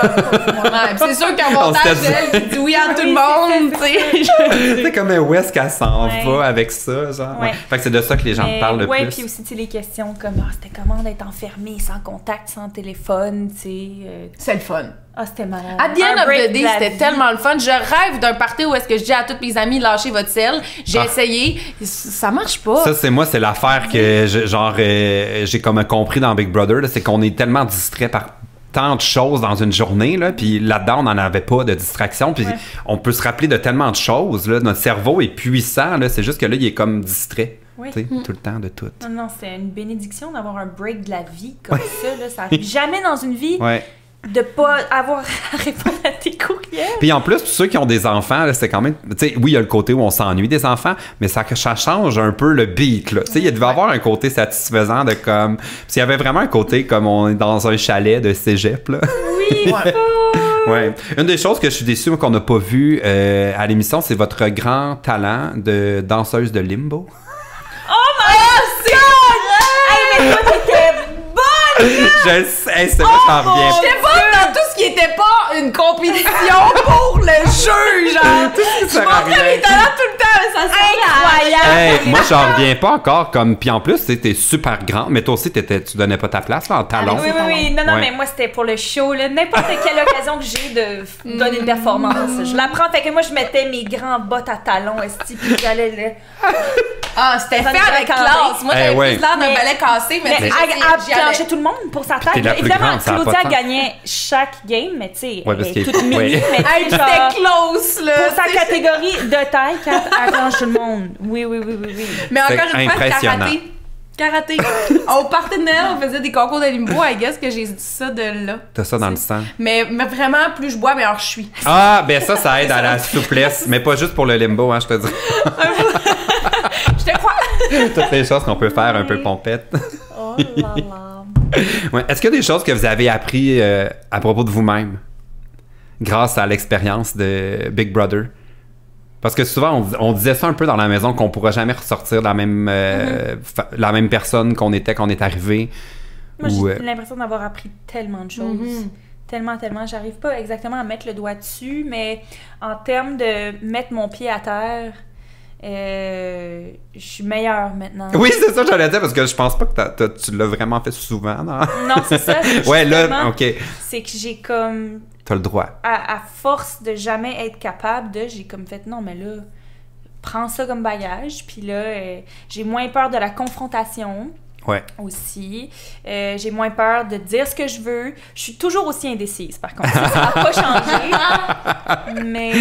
C'est sûr qu'un montage d'elle qui dit oui à tout le monde, tu sais.
C'est comme, mais où est-ce qu'elle s'en va avec ça, genre? Ouais. Fait que c'est de ça que les gens parlent le plus.
Oui, puis aussi, tu sais, les questions comme, c'était comment d'être enfermé, sans contact, sans téléphone, tu sais.
C'est le fun.
Ah, c'était malade.
At the end of the day, c'était tellement le fun. Je rêve d'un party où est-ce que je dis à tous mes amis, lâchez votre sel. J'ai essayé. Ça marche pas.
Ça, c'est l'affaire que, j'ai comme compris dans Big Brother, là, c'est qu'on est tellement distrait par tant de choses dans une journée, là, puis là-dedans, on n'en avait pas de distraction, puis on peut se rappeler de tellement de choses, là. Notre cerveau est puissant, là. C'est juste que là, il est comme distrait. Oui. Tout le temps de tout.
Non, c'est une bénédiction d'avoir un break de la vie comme ça, là. Ça arrive jamais dans une vie. De pas avoir à répondre à tes courriels.
Puis en plus, tous ceux qui ont des enfants, là, c'est quand même... Tu sais, oui, il y a le côté où on s'ennuie des enfants, mais ça change un peu le beat, là. Tu sais, il devait avoir un côté satisfaisant de comme... Parce qu'il y avait vraiment un côté comme on est dans un chalet de cégep, là.
Oui,
ouais. Une des choses que je suis déçue qu'on n'a pas vu à l'émission, c'est votre grand talent de danseuse de limbo.
Oh my God! Hey, mais toi, t'étais bonne!
Je sais, c'est moi, j'en reviens.
J'étais bonne dans tout ce qui était pas une compétition pour le jeu, genre. Je montrais mes talents tout le temps, mais ça serait incroyable.
Hey, moi, j'en reviens pas encore comme... Puis en plus, t'es super grand, mais toi aussi, tu donnais pas ta place là, en talon.
Oui. Non, mais moi, c'était pour le show, là. N'importe quelle occasion que j'ai de donner une performance. Je la prends, fait que moi, je mettais mes grands bottes à talons, esti, puis j'allais là.
Ah, c'était fait avec classe. Moi, j'avais plus l'air d'un balai cassé, mais
elle planchait tout le monde pour sa tête. Évidemment, Claudia gagnait chaque game, mais tu sais, elle est toute mini, mais
elle était close, là.
Pour sa catégorie de taille, elle planche tout le monde. Oui.
Mais encore une fois, karaté. Au party de Noël, on faisait des concours de limbo. I guess que j'ai dit ça de là.
T'as ça dans le sang.
Mais vraiment, plus je bois, meilleur je suis.
Ah, ben ça aide à la souplesse. Mais pas juste pour le limbo, hein, je te dis.
Je te crois.
Toutes les choses qu'on peut faire un peu pompette.
Oh là là.
Ouais. Est-ce qu'il y a des choses que vous avez appris à propos de vous-même grâce à l'expérience de Big Brother? Parce que souvent, on disait ça un peu dans la maison, qu'on pourra jamais ressortir la même personne qu'on était quand on est arrivé.
Moi, j'ai l'impression d'avoir appris tellement de choses. Tellement. J'arrive pas exactement à mettre le doigt dessus, mais en termes de mettre mon pied à terre, je suis meilleure maintenant.
Oui, c'est ça que j'allais dire, parce que je pense pas que tu l'as vraiment fait souvent. Non,
c'est ça.
Ouais, là, OK.
C'est que j'ai comme...
T'as le droit.
À force de jamais être capable j'ai comme fait, non, mais là, prends ça comme bagage. Puis là, j'ai moins peur de la confrontation.
Ouais.
Aussi. J'ai moins peur de dire ce que je veux. Je suis toujours aussi indécise, par contre. Ça n'a pas changé. Mais,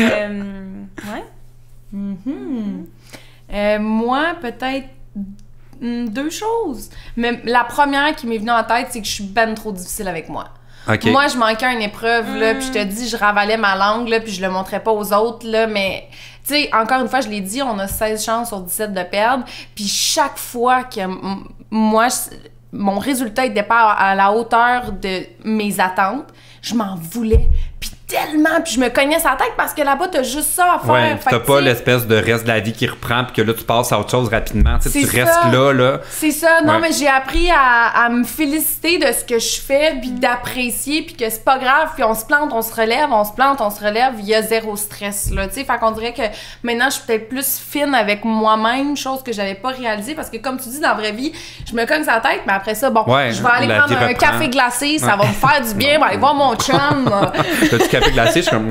ouais.
Moi, peut-être 2 choses. Mais la première qui m'est venue en tête, c'est que je suis ben trop difficile avec moi.
Okay.
Moi, je manquais une épreuve, là, puis je te dis, je ravalais ma langue, là, puis je le montrais pas aux autres, là, mais... Tu sais, encore une fois, je l'ai dit, on a 16 chances sur 17 de perdre, puis chaque fois que moi, mon résultat n'était pas à la hauteur de mes attentes, je m'en voulais. Puis tellement, puis je me cognais sa tête parce que là-bas, t'as juste ça à faire.
Ouais, t'as pas l'espèce de reste de la vie qui reprend puis que là, tu passes à autre chose rapidement. Tu restes là.
C'est ça. Non, mais j'ai appris à me féliciter de ce que je fais puis d'apprécier puis que c'est pas grave puis on se plante, on se relève, on se plante, on se relève. Il y a zéro stress, là, tu sais. Fait qu'on dirait que maintenant, je suis peut-être plus fine avec moi-même, chose que j'avais pas réalisée parce que comme tu dis, dans la vraie vie, je me cogne sa tête, mais après ça, bon, je vais aller prendre un café glacé, ça va me faire du bien, je vais aller voir mon chum.
T'as-tu café glacé? Je suis comme...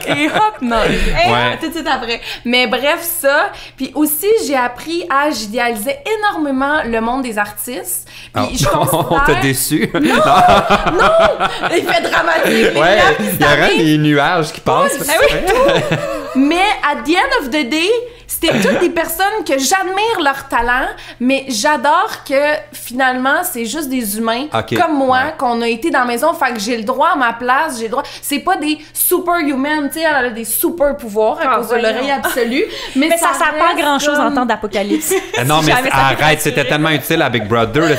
Et hop, non. Tout de suite après. Mais bref, ça. Puis aussi, j'ai appris à... J'idéalisais énormément le monde des artistes. Puis je considère...
On t'a déçu?
Non! Il fait dramatique.
Ouais, il y aurait des nuages qui passent.
Mais at the end of the day, c'était toutes des personnes que j'admire leur talent, mais j'adore que finalement, c'est juste des humains comme moi, qu'on a été dans la maison. Fait que j'ai le droit à ma place, j'ai le droit. C'est pas des superhuman, tu sais, elle a des super pouvoirs à cause de l'oreille absolue. Mais
ça sert pas à grand chose en temps d'apocalypse.
Non, mais arrête, c'était tellement utile à Big Brother, là,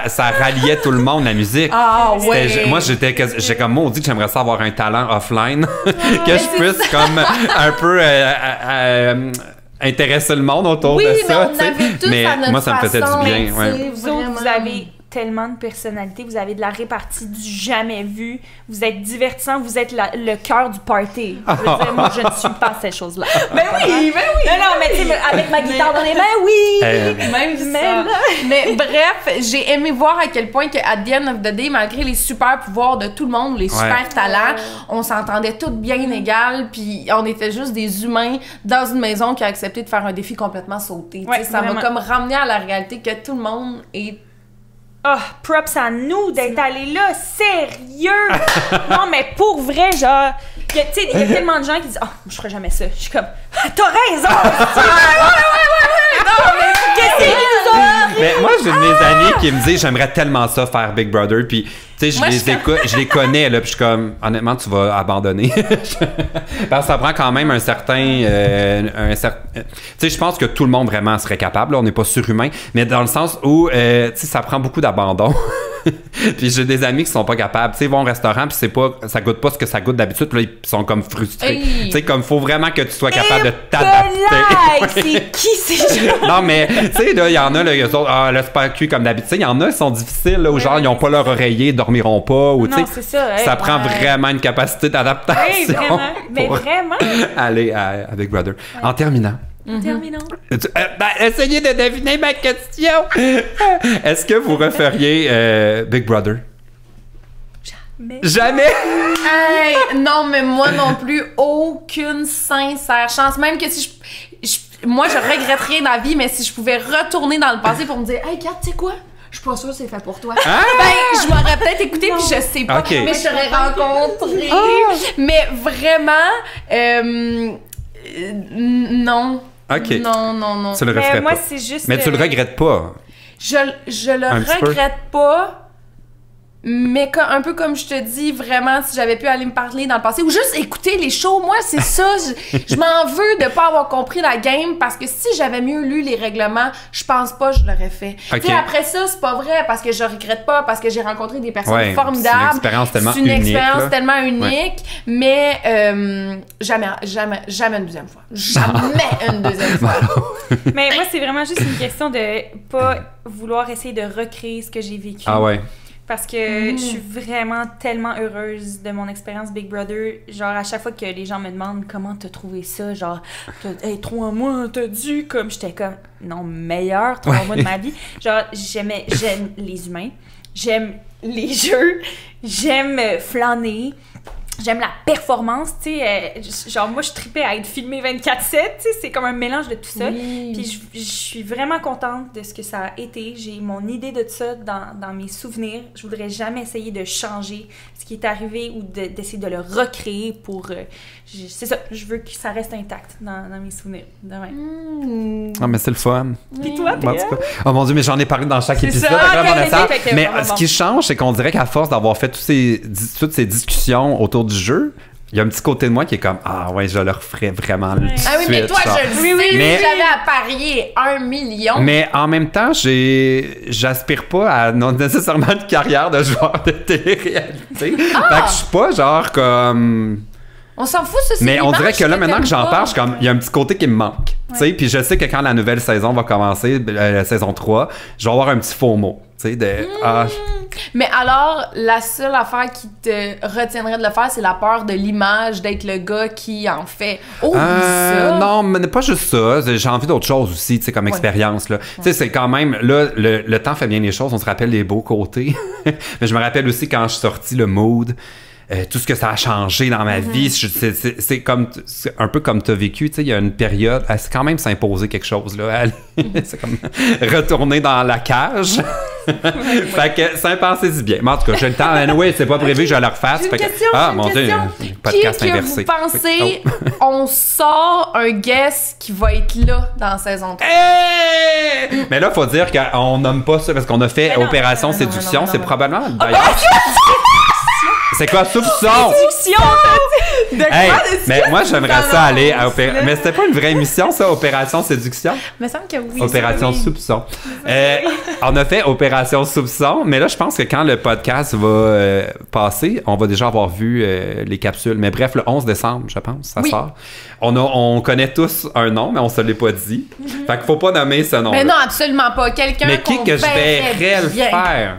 ça ralliait tout le monde, la musique.
Ah ouais.
Moi, j'étais comme maudit que j'aimerais ça avoir un talent offline, que je puisse comme un peu intéresser le monde autour de ça.
Mais
moi, ça me faisait du bien.
Vous avez tellement de personnalité, vous avez de la répartie du jamais vu, vous êtes divertissant, vous êtes le cœur du party. Je veux dire, moi, je ne suis pas ces choses-là.
Ben oui!
Non, mais tu sais, avec ma guitare dans les mains, oui!
Même ça. Mais bref, j'ai aimé voir à quel point que at the end of the day, malgré les super pouvoirs de tout le monde, les super talents, on s'entendait toutes bien égales, puis on était juste des humains dans une maison qui a accepté de faire un défi complètement sauté. Ça m'a comme ramené à la réalité que tout le monde est...
Props à nous d'être allés là, sérieux! Non, mais pour vrai, genre, tu sais, il y a tellement de gens qui disent je ferais jamais ça. Je suis comme, t'as raison! Non, mais qu'est-ce qu'ils nous ont?
Mais moi, j'ai mes amis qui me disent, j'aimerais tellement ça faire Big Brother, puis tu sais, je les écoute, je les connais, là, puis je suis comme, honnêtement, tu vas abandonner. Parce que ça prend quand même un certain... tu sais, je pense que tout le monde vraiment serait capable, là, on n'est pas surhumain, mais dans le sens où, tu sais, ça prend beaucoup d'abandon. Puis j'ai des amis qui sont pas capables, tu sais, ils vont au restaurant puis ça goûte pas ce que ça goûte d'habitude, puis là ils sont comme frustrés. Tu sais, comme faut vraiment que tu sois capable de t'adapter.
C'est qui ces gens?
Non mais tu sais là, il y en a là, eux autres, là c'est pas cuit comme d'habitude. Il y en a qui sont difficiles là, où genre ils ont pas leur oreiller, ils dormiront pas ou tu sais. Ça prend vraiment une capacité d'adaptation.
Vraiment, mais vraiment.
Aller avec Brother. En terminant.
Terminons.
Essayez de deviner ma question. Est-ce que vous referiez Big Brother? Jamais?
Hey, non, mais moi non plus. Aucune sincère chance. Même que si moi, je regretterais dans la vie, mais si je pouvais retourner dans le passé pour me dire, hey, Kat, tu sais quoi? Je suis pas sûre que c'est fait pour toi. Ben, je m'aurais peut-être écouté puis je sais pas. Mais je t'aurais rencontré. Mais vraiment, non. Non.
Tu le referais
moi,
pas.
c'est juste.
Mais tu le regrettes pas.
Je le regrette pas. Mais un peu comme je te dis, vraiment, si j'avais pu aller me parler dans le passé ou juste écouter les shows, moi, c'est ça. Je m'en veux de pas avoir compris la game parce que si j'avais mieux lu les règlements, je pense pas que je l'aurais fait. Tu sais, après ça, c'est pas vrai parce que je regrette pas, parce que j'ai rencontré des personnes formidables.
C'est une expérience tellement unique.
C'est une expérience tellement unique, mais jamais une deuxième fois. Jamais une deuxième fois.
Mais moi, c'est vraiment juste une question de pas vouloir essayer de recréer ce que j'ai vécu.
Ah ouais.
Parce que je suis vraiment tellement heureuse de mon expérience Big Brother. Genre, à chaque fois que les gens me demandent comment t'as trouvé ça, genre, 3 mois, t'as dû, comme, j'étais comme, non, meilleur 3 mois de ma vie. Genre, j'aime les humains, j'aime les jeux, j'aime flâner. J'aime la performance, tu sais, genre moi je tripais à être filmée 24/7, tu sais, c'est comme un mélange de tout ça. Puis je suis vraiment contente de ce que ça a été. J'ai mon idée de ça dans mes souvenirs. Je voudrais jamais essayer de changer ce qui est arrivé ou d'essayer de le recréer pour... c'est ça, je veux que ça reste intact dans mes souvenirs.
Ah, mais c'est le fun.
Puis toi,
oh mon Dieu, mais j'en ai parlé dans chaque épisode. Mais ce qui change, c'est qu'on dirait qu'à force d'avoir fait toutes ces discussions autour du jeu, il y a un petit côté de moi qui est comme ouais, je le referais vraiment tout de suite.
Ah oui, mais toi, je le sais, mais j'avais à parier 1 million.
Mais en même temps, j'aspire pas à nécessairement une carrière de joueur de télé-réalité. Fait que je suis pas genre comme...
On s'en fout, ça, c'est
mais on dirait que là, maintenant que j'en parle, il y a un petit côté qui me manque. Puis je sais que quand la nouvelle saison va commencer, la saison 3, je vais avoir un petit faux mot.
Mais alors, la seule affaire qui te retiendrait de le faire, c'est la peur de l'image d'être le gars qui en fait. Ça!
Non, mais pas juste ça. J'ai envie d'autre chose aussi, comme expérience. Là. C'est quand même, là, le temps fait bien les choses. On se rappelle les beaux côtés. Mais je me rappelle aussi quand je suis sorti le mood. Tout ce que ça a changé dans ma vie, c'est un peu comme tu as vécu, il y a une période, c'est quand même s'imposer quelque chose, là. C'est comme retourner dans la cage. Fait que ça pensez-y bien. Mais en tout cas, j'ai le temps. Anyway, c'est pas prévu que je le refasse.
J'ai une question, mon Dieu, podcast qui inversé. Vous pensez, on sort un guest qui va être là dans saison 3?
Hey! Mais là, faut dire qu'on nomme pas ça parce qu'on a fait Opération Séduction. C'est probablement... C'est quoi, soupçon?
Séduction!
Mais moi, j'aimerais ça aller à Opération... Mais c'était pas une vraie émission, ça, Opération Séduction?
Il me semble que oui.
Opération Soupçon. On a fait Opération Soupçon, mais là, je pense que quand le podcast va passer, on va déjà avoir vu les capsules. Mais bref, le 11 décembre, je pense, ça sort. On connaît tous un nom, mais on se l'est pas dit. Fait qu'il faut pas nommer ce nom-là.
Mais non, absolument pas. Quelqu'un
mais qui que je verrais le faire?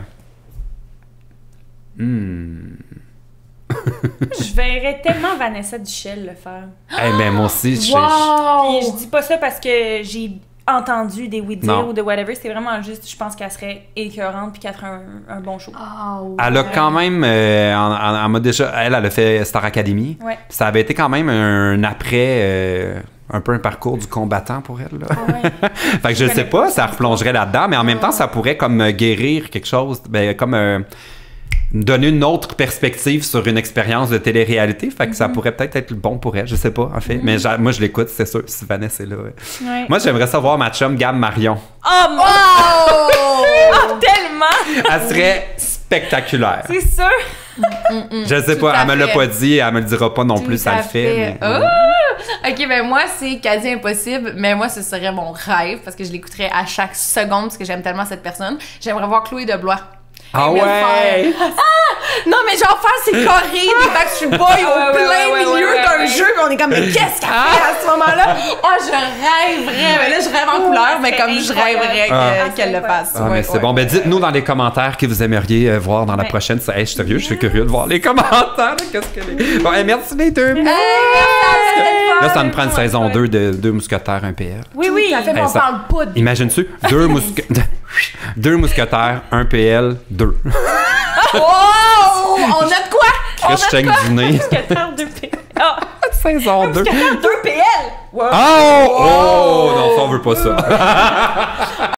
Je verrais tellement Vanessa Duchel le faire.
Mais moi aussi,
Puis je dis pas ça parce que j'ai entendu des oui-dire ou de whatever. C'est vraiment juste, je pense qu'elle serait écœurante puis qu'elle ferait un bon show.
Elle a quand même... elle a fait Star Academy.
Ouais.
Ça avait été quand même un après... un peu un parcours du combattant pour elle. Là. Fait que je sais pas, ça replongerait là-dedans, mais en même temps, ça pourrait comme guérir quelque chose, comme donner une autre perspective sur une expérience de télé-réalité. Fait que ça pourrait peut-être être bon pour elle, je sais pas, en fait. Mais moi, je l'écoute, c'est sûr, si Vanessa est là. Moi, j'aimerais savoir ma chum Gab Marion.
Oh mon tellement!
Elle serait spectaculaire.
C'est sûr!
Je sais pas, elle me l'a pas dit, elle me le dira pas non plus, ça le fait. Mais...
Ok, ben moi, c'est quasi impossible, mais moi, ce serait mon rêve, parce que je l'écouterais à chaque seconde, parce que j'aime tellement cette personne. J'aimerais voir Chloé Deblois.
Ah ouais!
Non, mais genre faire ses chorés des Backstreet Boys au plein milieu d'un jeu, puis on est comme, mais qu'est-ce qu'elle fait à ce moment-là? Je rêverais, mais là, je rêve en couleur, mais comme je rêverais qu'elle le fasse.
Mais c'est bon. Ben, dites-nous dans les commentaires que vous aimeriez voir dans la prochaine. Je suis sérieux, je suis curieux de voir les commentaires. Qu'est-ce qu'elle est? Bon, merci les deux. Là, ça nous prend une saison 2 de 2 mousquetaires, un PL.
Oui. Ça fait qu'on parle pas de...
Imagine-tu, 2 mousquetaires, un PL, 2.
Oh! On a de quoi?
Christian Dîner.
Mousquetaire 2 PL.
Saison 2.
Mousquetaire 2 PL!
Oh! Non, ça, on veut pas ça.